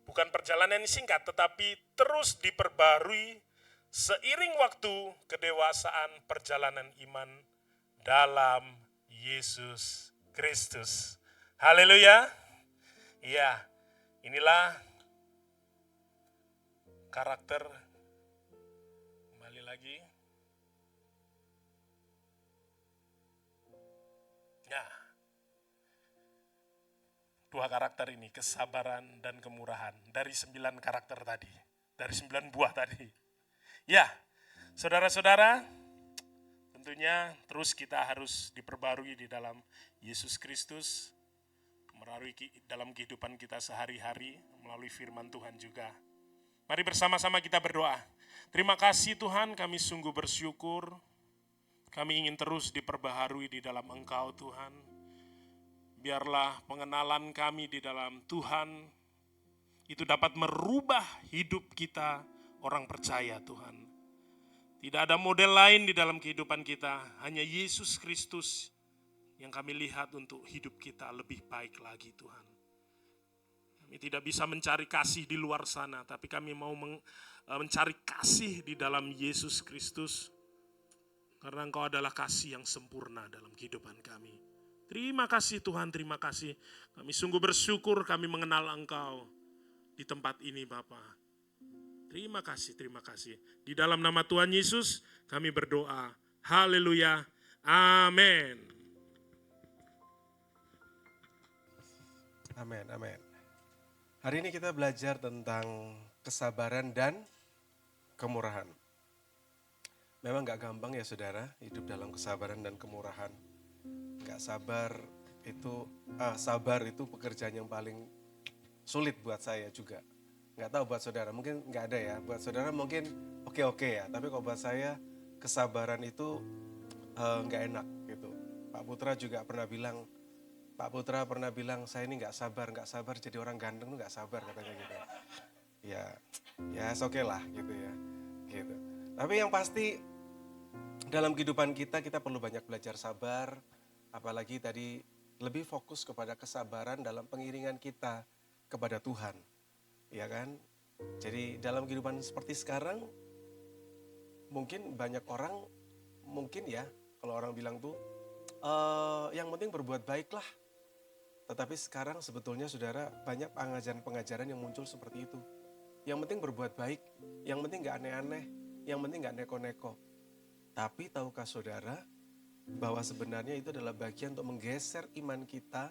[SPEAKER 4] Bukan perjalanan yang singkat, tetapi terus diperbaharui seiring waktu kedewasaan perjalanan iman dalam Yesus Kristus. Haleluya. Iya, inilah karakter. Kembali lagi. Ya, 2 karakter ini, kesabaran dan kemurahan. Dari 9 karakter tadi, dari 9 buah tadi. Ya, saudara-saudara, tentunya terus kita harus diperbarui di dalam Yesus Kristus, melalui dalam kehidupan kita sehari-hari, melalui firman Tuhan juga. Mari bersama-sama kita berdoa. Terima kasih Tuhan, kami sungguh bersyukur. Kami ingin terus diperbaharui di dalam Engkau Tuhan. Biarlah pengenalan kami di dalam Tuhan itu dapat merubah hidup kita orang percaya Tuhan. Tidak ada model lain di dalam kehidupan kita, hanya Yesus Kristus yang kami lihat untuk hidup kita lebih baik lagi Tuhan. Kami tidak bisa mencari kasih di luar sana, tapi kami mau mencari kasih di dalam Yesus Kristus. Karena Engkau adalah kasih yang sempurna dalam kehidupan kami. Terima kasih Tuhan, terima kasih. Kami sungguh bersyukur kami mengenal Engkau di tempat ini Bapa. Terima kasih, terima kasih. Di dalam nama Tuhan Yesus kami berdoa. Haleluya. Amin.
[SPEAKER 1] Amin, amin. Hari ini kita belajar tentang kesabaran dan kemurahan. Memang gak gampang ya saudara, hidup dalam kesabaran dan kemurahan. Sabar itu pekerjaan yang paling sulit buat saya juga. Gak tahu buat saudara, mungkin gak ada ya. Buat saudara mungkin oke ya, tapi kalau buat saya kesabaran itu gak enak gitu. Pak Putra pernah bilang saya ini gak sabar jadi orang ganteng tuh gak sabar katanya gitu. Ya oke lah gitu ya. Gitu. Tapi yang pasti dalam kehidupan kita perlu banyak belajar sabar. Apalagi tadi lebih fokus kepada kesabaran dalam pengiringan kita kepada Tuhan. Ya kan? Jadi dalam kehidupan seperti sekarang, mungkin banyak orang, kalau orang bilang tuh, yang penting berbuat baiklah. Tetapi sekarang sebetulnya saudara, banyak pengajaran-pengajaran yang muncul seperti itu. Yang penting berbuat baik, yang penting gak aneh-aneh, yang penting gak neko-neko. Tapi tahukah saudara, bahwa sebenarnya itu adalah bagian untuk menggeser iman kita,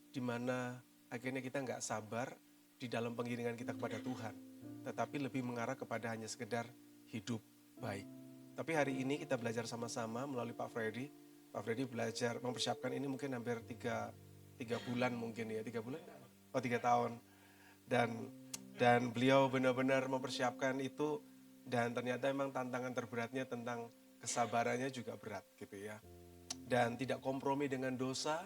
[SPEAKER 1] di mana akhirnya kita nggak sabar di dalam pengiringan kita kepada Tuhan, tetapi lebih mengarah kepada hanya sekedar hidup baik. Tapi hari ini kita belajar sama-sama melalui Pak Freddy. Pak Freddy belajar mempersiapkan ini mungkin hampir 3 bulan mungkin ya, 3 bulan? 3 tahun. Dan beliau benar-benar mempersiapkan itu, dan ternyata memang tantangan terberatnya tentang kesabarannya juga berat gitu ya. Dan tidak kompromi dengan dosa,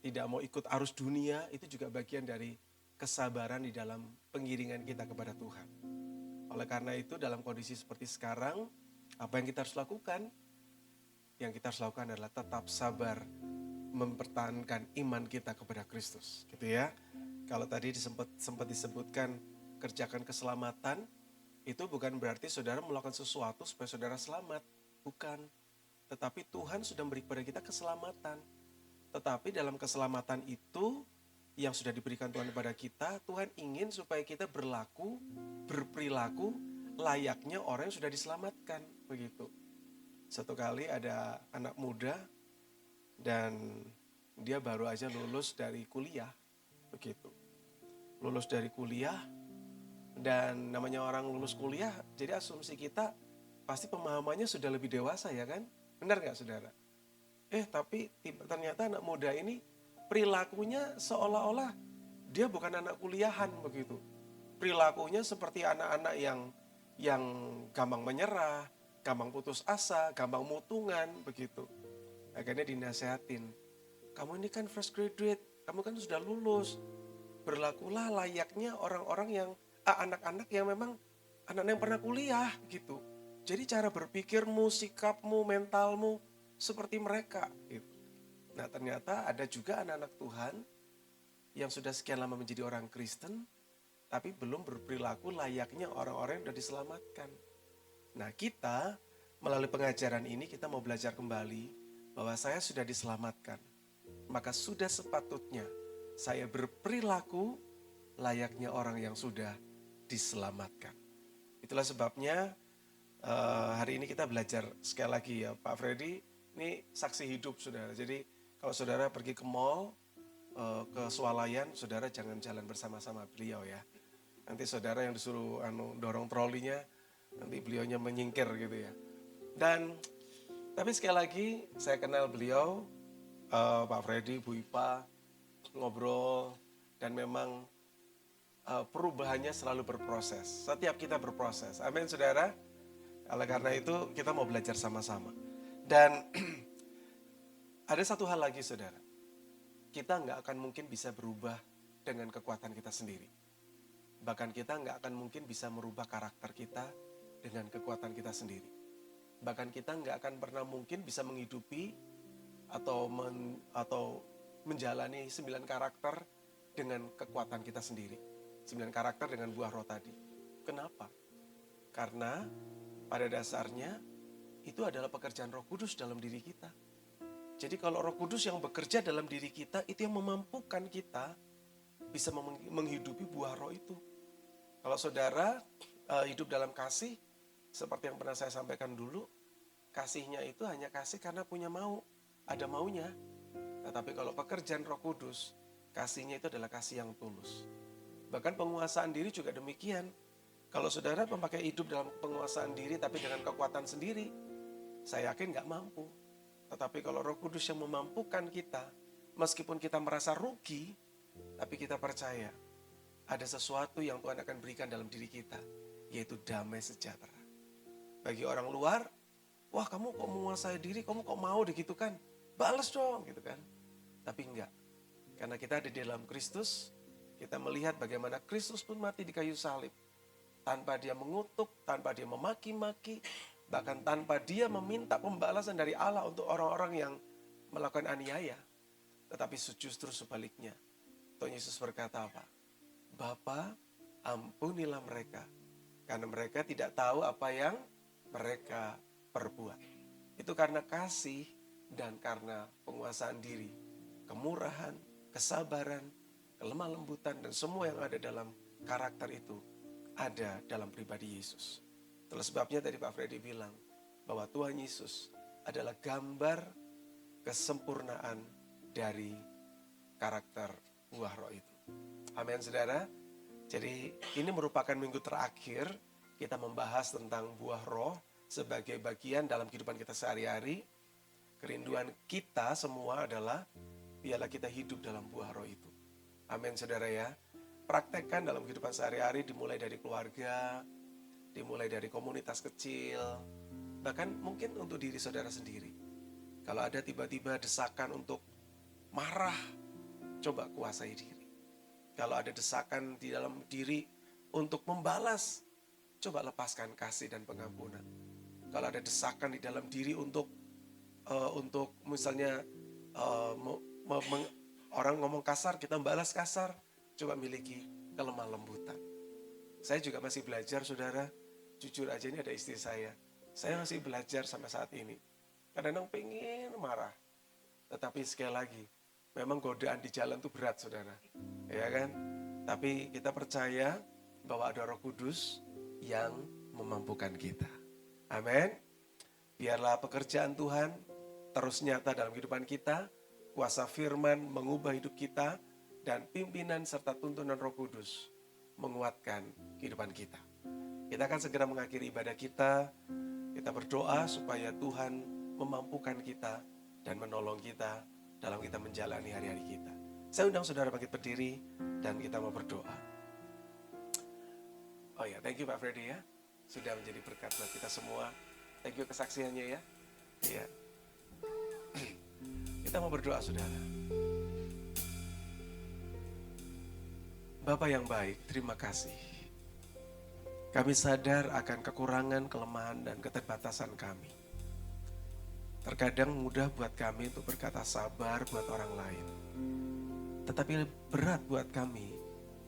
[SPEAKER 1] tidak mau ikut arus dunia, itu juga bagian dari kesabaran di dalam pengiringan kita kepada Tuhan. Oleh karena itu dalam kondisi seperti sekarang, apa yang kita harus lakukan? Yang kita harus lakukan adalah tetap sabar mempertahankan iman kita kepada Kristus gitu ya. Kalau tadi sempat disebutkan kerjakan keselamatan, itu bukan berarti saudara melakukan sesuatu supaya saudara selamat. Bukan, tetapi Tuhan sudah memberi kepada kita keselamatan. Tetapi dalam keselamatan itu yang sudah diberikan Tuhan kepada kita, Tuhan ingin supaya kita berperilaku layaknya orang yang sudah diselamatkan. Begitu. Satu kali ada anak muda dan dia baru aja lulus dari kuliah. Begitu. Lulus dari kuliah, dan namanya orang lulus kuliah, jadi asumsi kita pasti pemahamannya sudah lebih dewasa ya kan? Benar gak saudara? Tapi ternyata anak muda ini perilakunya seolah-olah dia bukan anak kuliahan begitu. Perilakunya seperti anak-anak yang gampang menyerah, gampang putus asa, gampang mutungan begitu. Akhirnya dinasehatin, kamu ini kan fresh graduate, kamu kan sudah lulus. Berlakulah layaknya orang-orang yang, anak-anak yang memang anak-anak yang pernah kuliah gitu. Jadi cara berpikirmu, sikapmu, mentalmu seperti mereka. Gitu. Nah ternyata ada juga anak-anak Tuhan yang sudah sekian lama menjadi orang Kristen, tapi belum berperilaku layaknya orang-orang yang sudah diselamatkan. Nah kita melalui pengajaran ini kita mau belajar kembali bahwa saya sudah diselamatkan. Maka sudah sepatutnya saya berperilaku layaknya orang yang sudah diselamatkan. Itulah sebabnya hari ini kita belajar sekali lagi ya Pak Freddy, ini saksi hidup saudara. Jadi kalau saudara pergi ke mall, ke swalayan, saudara jangan jalan bersama-sama beliau ya. Nanti saudara yang disuruh dorong trolinya, nanti beliaunya menyingkir gitu ya. Dan tapi sekali lagi saya kenal beliau, Pak Freddy, Bu Ipa, ngobrol, dan memang perubahannya selalu berproses. Setiap kita berproses. Amin saudara. Oleh karena itu kita mau belajar sama-sama. Dan ada satu hal lagi saudara. kita nggak akan mungkin bisa berubah dengan kekuatan kita sendiri. Bahkan kita nggak akan mungkin bisa merubah karakter kita dengan kekuatan kita sendiri. Bahkan kita nggak akan pernah mungkin bisa menghidupi atau menjalani 9 karakter dengan kekuatan kita sendiri. 9 karakter dengan buah roh tadi. Kenapa? Karena pada dasarnya itu adalah pekerjaan Roh Kudus dalam diri kita. Jadi kalau Roh Kudus yang bekerja dalam diri kita, itu yang memampukan kita bisa menghidupi buah roh itu. Kalau saudara hidup dalam kasih, seperti yang pernah saya sampaikan dulu, kasihnya itu hanya kasih karena punya mau, ada maunya. Tetapi kalau pekerjaan Roh Kudus, kasihnya itu adalah kasih yang tulus. Bahkan penguasaan diri juga demikian. Kalau saudara memakai hidup dalam penguasaan diri tapi dengan kekuatan sendiri, saya yakin gak mampu. Tetapi kalau Roh Kudus yang memampukan kita, meskipun kita merasa rugi, tapi kita percaya ada sesuatu yang Tuhan akan berikan dalam diri kita, yaitu damai sejahtera. Bagi orang luar, wah kamu kok menguasai diri, kamu kok mau digitukan? Balas dong gitu kan. Tapi enggak. Karena kita ada di dalam Kristus, kita melihat bagaimana Kristus pun mati di kayu salib. Tanpa dia mengutuk, tanpa dia memaki-maki, bahkan tanpa dia meminta pembalasan dari Allah untuk orang-orang yang melakukan aniaya. Tetapi justru sebaliknya. Tuhan Yesus berkata apa? Bapa, ampunilah mereka. Karena mereka tidak tahu apa yang mereka perbuat. Itu karena kasih dan karena penguasaan diri. Kemurahan, kesabaran, kelemah lembutan, dan semua yang ada dalam karakter itu ada dalam pribadi Yesus. Itulah sebabnya tadi Pak Freddy bilang bahwa Tuhan Yesus adalah gambar kesempurnaan dari karakter buah roh itu. Amin saudara. Jadi ini merupakan minggu terakhir kita membahas tentang buah roh sebagai bagian dalam kehidupan kita sehari-hari. Kerinduan kita semua adalah biarlah kita hidup dalam buah roh itu. Amin saudara ya. Praktekkan dalam kehidupan sehari-hari, dimulai dari keluarga, dimulai dari komunitas kecil, bahkan mungkin untuk diri saudara sendiri. Kalau ada tiba-tiba desakan untuk marah, coba kuasai diri. Kalau ada desakan di dalam diri untuk membalas, coba lepaskan kasih dan pengampunan. Kalau ada desakan di dalam diri untuk misalnya orang ngomong kasar, kita membalas kasar, coba miliki kelemah lembutan. Saya juga masih belajar saudara, jujur aja ini ada istri saya. Saya masih belajar sampai saat ini. Kadang-kadang pengen marah. Tetapi sekali lagi, memang godaan di jalan itu berat saudara. Ya kan? Tapi kita percaya bahwa ada Roh Kudus yang memampukan kita. Amin. Biarlah pekerjaan Tuhan terus nyata dalam kehidupan kita. Kuasa firman mengubah hidup kita. Dan pimpinan serta tuntunan Roh Kudus menguatkan kehidupan kita. Kita akan segera mengakhiri ibadah kita. Kita berdoa supaya Tuhan memampukan kita dan menolong kita dalam kita menjalani hari-hari kita. Saya undang saudara bangkit berdiri dan kita mau berdoa. Oh ya, thank you Pak Freddy ya. Sudah menjadi berkat buat kita semua. Thank you kesaksiannya ya. Ya. Kita mau berdoa saudara. Bapa yang baik, terima kasih. Kami sadar akan kekurangan, kelemahan, dan keterbatasan kami. Terkadang mudah buat kami untuk berkata sabar buat orang lain. Tetapi berat buat kami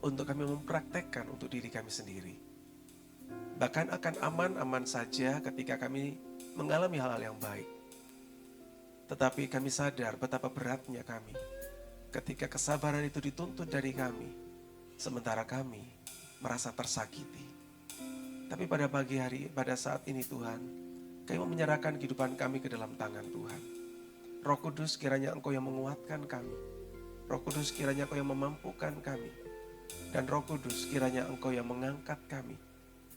[SPEAKER 1] untuk kami mempraktekkan untuk diri kami sendiri. Bahkan akan aman-aman saja ketika kami mengalami hal-hal yang baik. Tetapi kami sadar betapa beratnya kami ketika kesabaran itu dituntut dari kami. Sementara kami merasa tersakiti. Tapi pada pagi hari, pada saat ini Tuhan, kami mau menyerahkan kehidupan kami ke dalam tangan Tuhan. Roh Kudus kiranya Engkau yang menguatkan kami. Roh Kudus kiranya Engkau yang memampukan kami. Dan Roh Kudus kiranya Engkau yang mengangkat kami.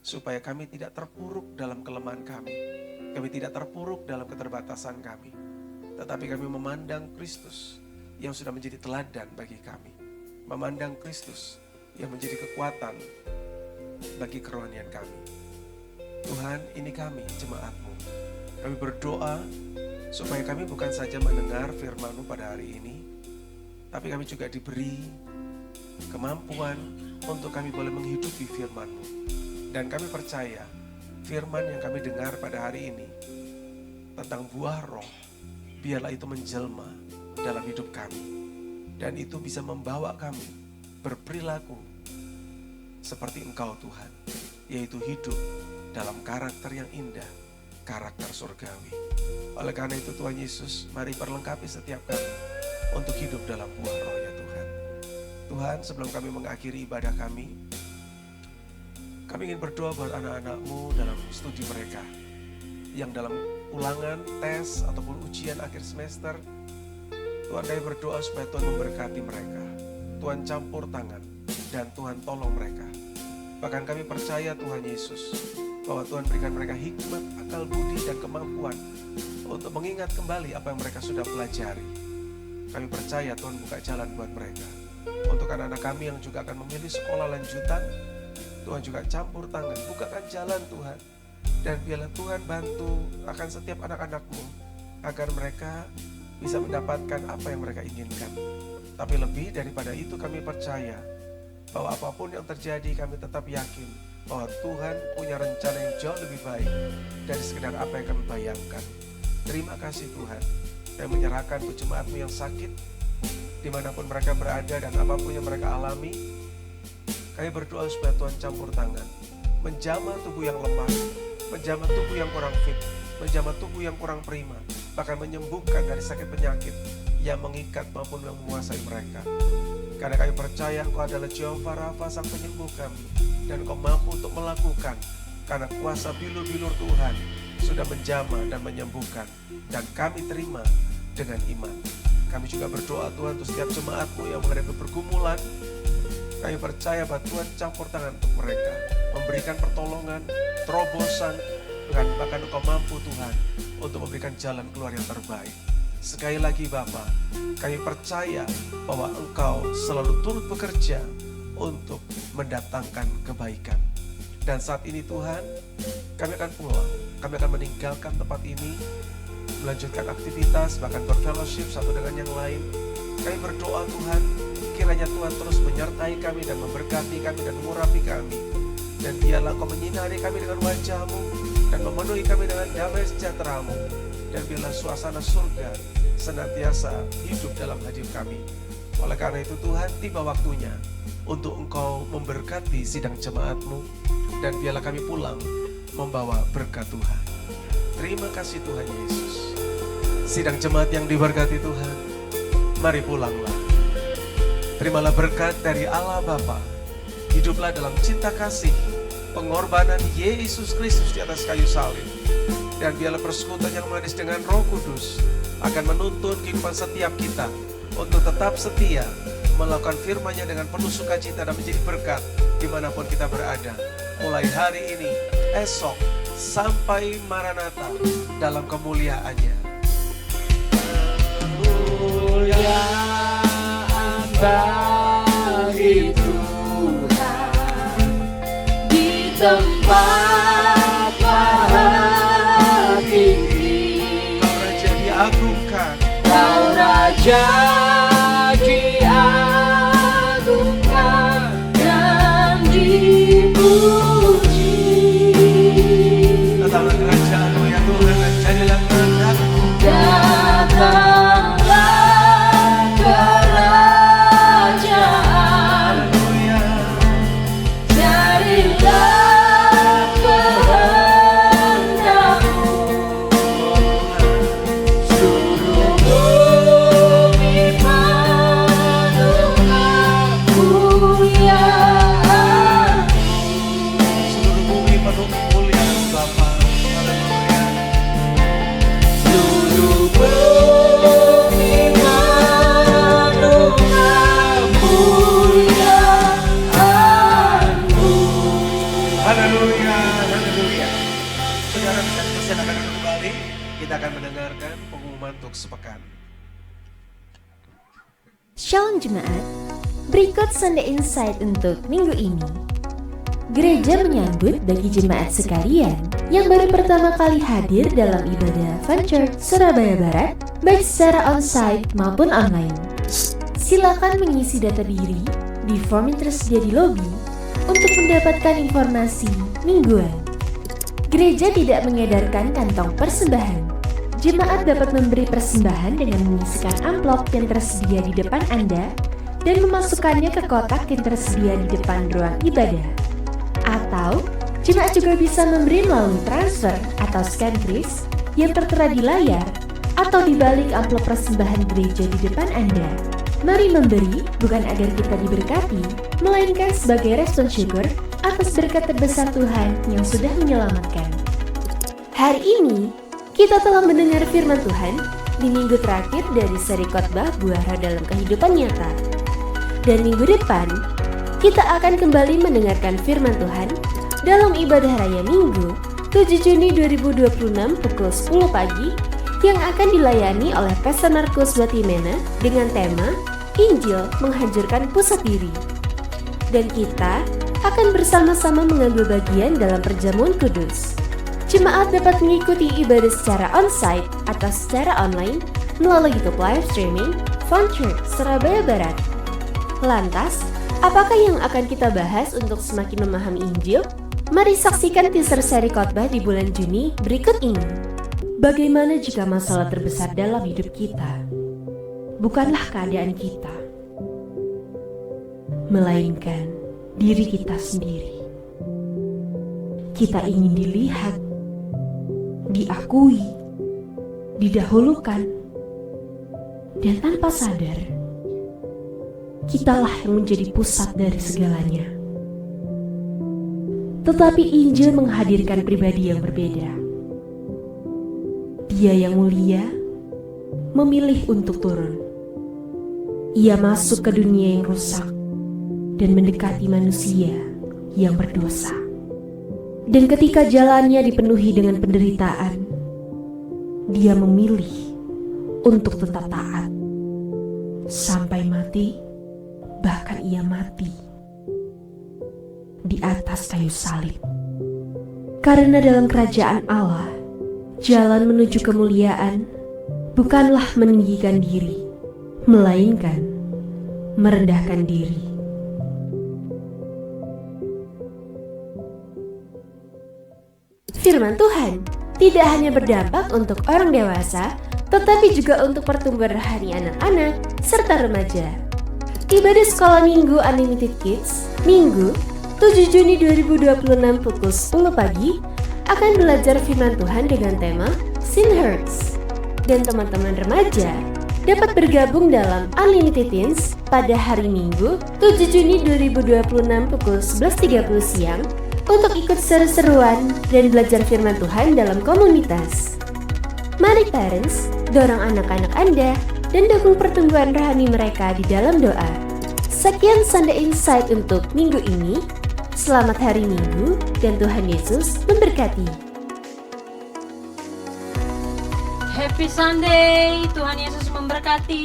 [SPEAKER 1] Supaya kami tidak terpuruk dalam kelemahan kami. Kami tidak terpuruk dalam keterbatasan kami. Tetapi kami memandang Kristus yang sudah menjadi teladan bagi kami. Memandang Kristus yang menjadi kekuatan bagi kerohanian kami. Tuhan, ini kami, jemaat-Mu. Kami berdoa supaya kami bukan saja mendengar firman-Mu pada hari ini, tapi kami juga diberi kemampuan untuk kami boleh menghidupi firman-Mu. Dan kami percaya firman yang kami dengar pada hari ini tentang buah roh, biarlah itu menjelma dalam hidup kami. Dan itu bisa membawa kami berperilaku seperti Engkau Tuhan, yaitu hidup dalam karakter yang indah, karakter surgawi. Oleh karena itu Tuhan Yesus, mari perlengkapi setiap kami untuk hidup dalam buah roh ya Tuhan. Tuhan, sebelum kami mengakhiri ibadah kami ingin berdoa buat anak-anak-Mu dalam studi mereka, yang dalam ulangan, tes, ataupun ujian akhir semester. Tuhan, kami berdoa supaya Tuhan memberkati mereka. Tuhan campur tangan dan Tuhan tolong mereka. Bahkan kami percaya Tuhan Yesus, bahwa Tuhan berikan mereka hikmat, akal budi, dan kemampuan untuk mengingat kembali apa yang mereka sudah pelajari. Kami percaya Tuhan buka jalan buat mereka. Untuk anak-anak kami yang juga akan memilih sekolah lanjutan, Tuhan juga campur tangan, bukakan jalan Tuhan. Dan biarlah Tuhan bantu akan setiap anak-anak-Mu, agar mereka bisa mendapatkan apa yang mereka inginkan. Tapi lebih daripada itu kami percaya bahwa apapun yang terjadi kami tetap yakin bahwa Tuhan punya rencana yang jauh lebih baik dari sekedar apa yang kami bayangkan. Terima kasih Tuhan. Saya menyerahkan untuk jemaat-Mu yang sakit, dimanapun mereka berada dan apapun yang mereka alami. Kami berdoa supaya Tuhan campur tangan, menjamah tubuh yang lemah, menjamah tubuh yang kurang fit, menjamah tubuh yang kurang prima, bahkan menyembuhkan dari sakit penyakit yang mengikat maupun yang menguasai mereka. Karena kami percaya Engkau adalah Jehovah Rafa, Sang Penyembuh kami, dan Engkau mampu untuk melakukan, karena kuasa bilur-bilur Tuhan sudah menjamah dan menyembuhkan, dan kami terima dengan iman. Kami juga berdoa Tuhan untuk setiap jemaat-Mu yang menghadapi pergumulan. Kami percaya bahwa Tuhan campur tangan untuk mereka, memberikan pertolongan, terobosan, dan bahkan Engkau mampu Tuhan untuk memberikan jalan keluar yang terbaik. Sekali lagi Bapa, kami percaya bahwa Engkau selalu turut bekerja untuk mendatangkan kebaikan. Dan saat ini Tuhan, kami akan pulang, kami akan meninggalkan tempat ini, melanjutkan aktivitas, bahkan berfellowship satu dengan yang lain. Kami berdoa Tuhan, kiranya Tuhan terus menyertai kami dan memberkati kami dan mengurapi kami. Dan biarlah Engkau menyinari kami dengan wajah-Mu dan memenuhi kami dengan damai sejahtera-Mu. Dan biarlah suasana surga senantiasa hidup dalam hidup kami. Oleh karena itu Tuhan, tiba waktunya untuk Engkau memberkati sidang jemaat-Mu. Dan biarlah kami pulang membawa berkat Tuhan. Terima kasih Tuhan Yesus. Sidang jemaat yang diberkati Tuhan, mari pulanglah. Terimalah berkat dari Allah Bapa. Hiduplah dalam cinta kasih, pengorbanan Yesus Kristus di atas kayu salib. Dan biarlah persekutuan yang manis dengan Roh Kudus akan menuntun kehidupan setiap kita untuk tetap setia, melakukan firman-Nya dengan penuh sukacita dan menjadi berkat dimanapun kita berada. Mulai hari ini, esok, sampai Maranatha dalam kemuliaan-Nya.
[SPEAKER 3] Kemuliaan bagi Tuhan di tempat maha tinggi.
[SPEAKER 1] Kau Raja diagungkan,
[SPEAKER 3] Kau Raja diagungkan dan dipuji.
[SPEAKER 1] datanglah kerajaan-Mu ya Tuhan, dan jadilah kehendak-Mu.
[SPEAKER 3] Datanglah kerajaan,
[SPEAKER 1] Haleluya.
[SPEAKER 3] jadilah kehendak-Mu. Seluruh bumi penuh kemuliaan,
[SPEAKER 1] Seluruh bumi penuh kemuliaan Bapa. Haleluya.
[SPEAKER 3] seluruh bumi penuh kemuliaan-Mu.
[SPEAKER 1] Haleluya. Haleluya. Saudara bisa dipersilakan kembali. Kita akan mendengarkan pengumuman untuk sepekan.
[SPEAKER 5] Shalom Jemaat, berikut Sunday Insight untuk minggu ini. Gereja menyambut bagi jemaat sekalian yang baru pertama kali hadir dalam ibadah Fun Church Surabaya Barat, baik secara on-site maupun online. silakan mengisi data diri di form yang tersedia di lobi untuk mendapatkan informasi mingguan. Gereja tidak mengedarkan kantong persembahan. Jemaat dapat memberi persembahan dengan mengisikan amplop yang tersedia di depan Anda dan memasukkannya ke kotak yang tersedia di depan ruang ibadah. Atau, jemaat juga bisa memberi melalui transfer atau scan kris yang tertera di layar atau di balik amplop persembahan gereja di depan Anda. Mari memberi bukan agar kita diberkati, melainkan sebagai respon syukur atas berkat terbesar Tuhan yang sudah menyelamatkan. Hari ini, kita telah mendengar firman Tuhan di minggu terakhir dari seri khotbah Buah Roh dalam Kehidupan Nyata. Dan minggu depan, kita akan kembali mendengarkan firman Tuhan dalam ibadah raya Minggu 7 Juni 2026 pukul 10 pagi yang akan dilayani oleh Pastor Markus Watimena dengan tema Injil Menghancurkan Pusat Diri. Dan kita akan bersama-sama mengambil bagian dalam perjamuan kudus. Jemaat dapat mengikuti ibadah secara onsite atau secara online melalui YouTube live streaming Fun Church Surabaya Barat. Lantas, apakah yang akan kita bahas untuk semakin memahami Injil? Mari saksikan teaser seri khotbah di bulan Juni berikut ini. Bagaimana jika masalah terbesar dalam hidup kita bukanlah keadaan kita, melainkan diri kita sendiri? Kita ingin dilihat, diakui, didahulukan, dan tanpa sadar, kitalah yang menjadi pusat dari segalanya. Tetapi Injil menghadirkan pribadi yang berbeda. Dia yang mulia memilih untuk turun. Ia masuk ke dunia yang rusak dan mendekati manusia yang berdosa. Dan ketika jalannya dipenuhi dengan penderitaan, dia memilih untuk tetap taat. Sampai mati, bahkan ia mati di atas kayu salib. Karena dalam kerajaan Allah, jalan menuju kemuliaan bukanlah meninggikan diri, melainkan merendahkan diri. Firman Tuhan tidak hanya berdampak untuk orang dewasa, tetapi juga untuk pertumbuhan rohani anak-anak serta remaja. Ibadah Sekolah Minggu Unlimited Kids, Minggu 7 Juni 2026 pukul 10 pagi akan belajar firman Tuhan dengan tema Sin Hurts. Dan teman-teman remaja dapat bergabung dalam Unlimited Teens pada hari Minggu 7 Juni 2026 pukul 11.30 siang untuk ikut seru-seruan dan belajar firman Tuhan dalam komunitas. Mari parents, dorong anak-anak Anda dan dukung pertumbuhan rohani mereka di dalam doa. Sekian Sunday Insight untuk minggu ini. Selamat hari Minggu dan Tuhan Yesus memberkati.
[SPEAKER 2] Happy Sunday, Tuhan Yesus memberkati.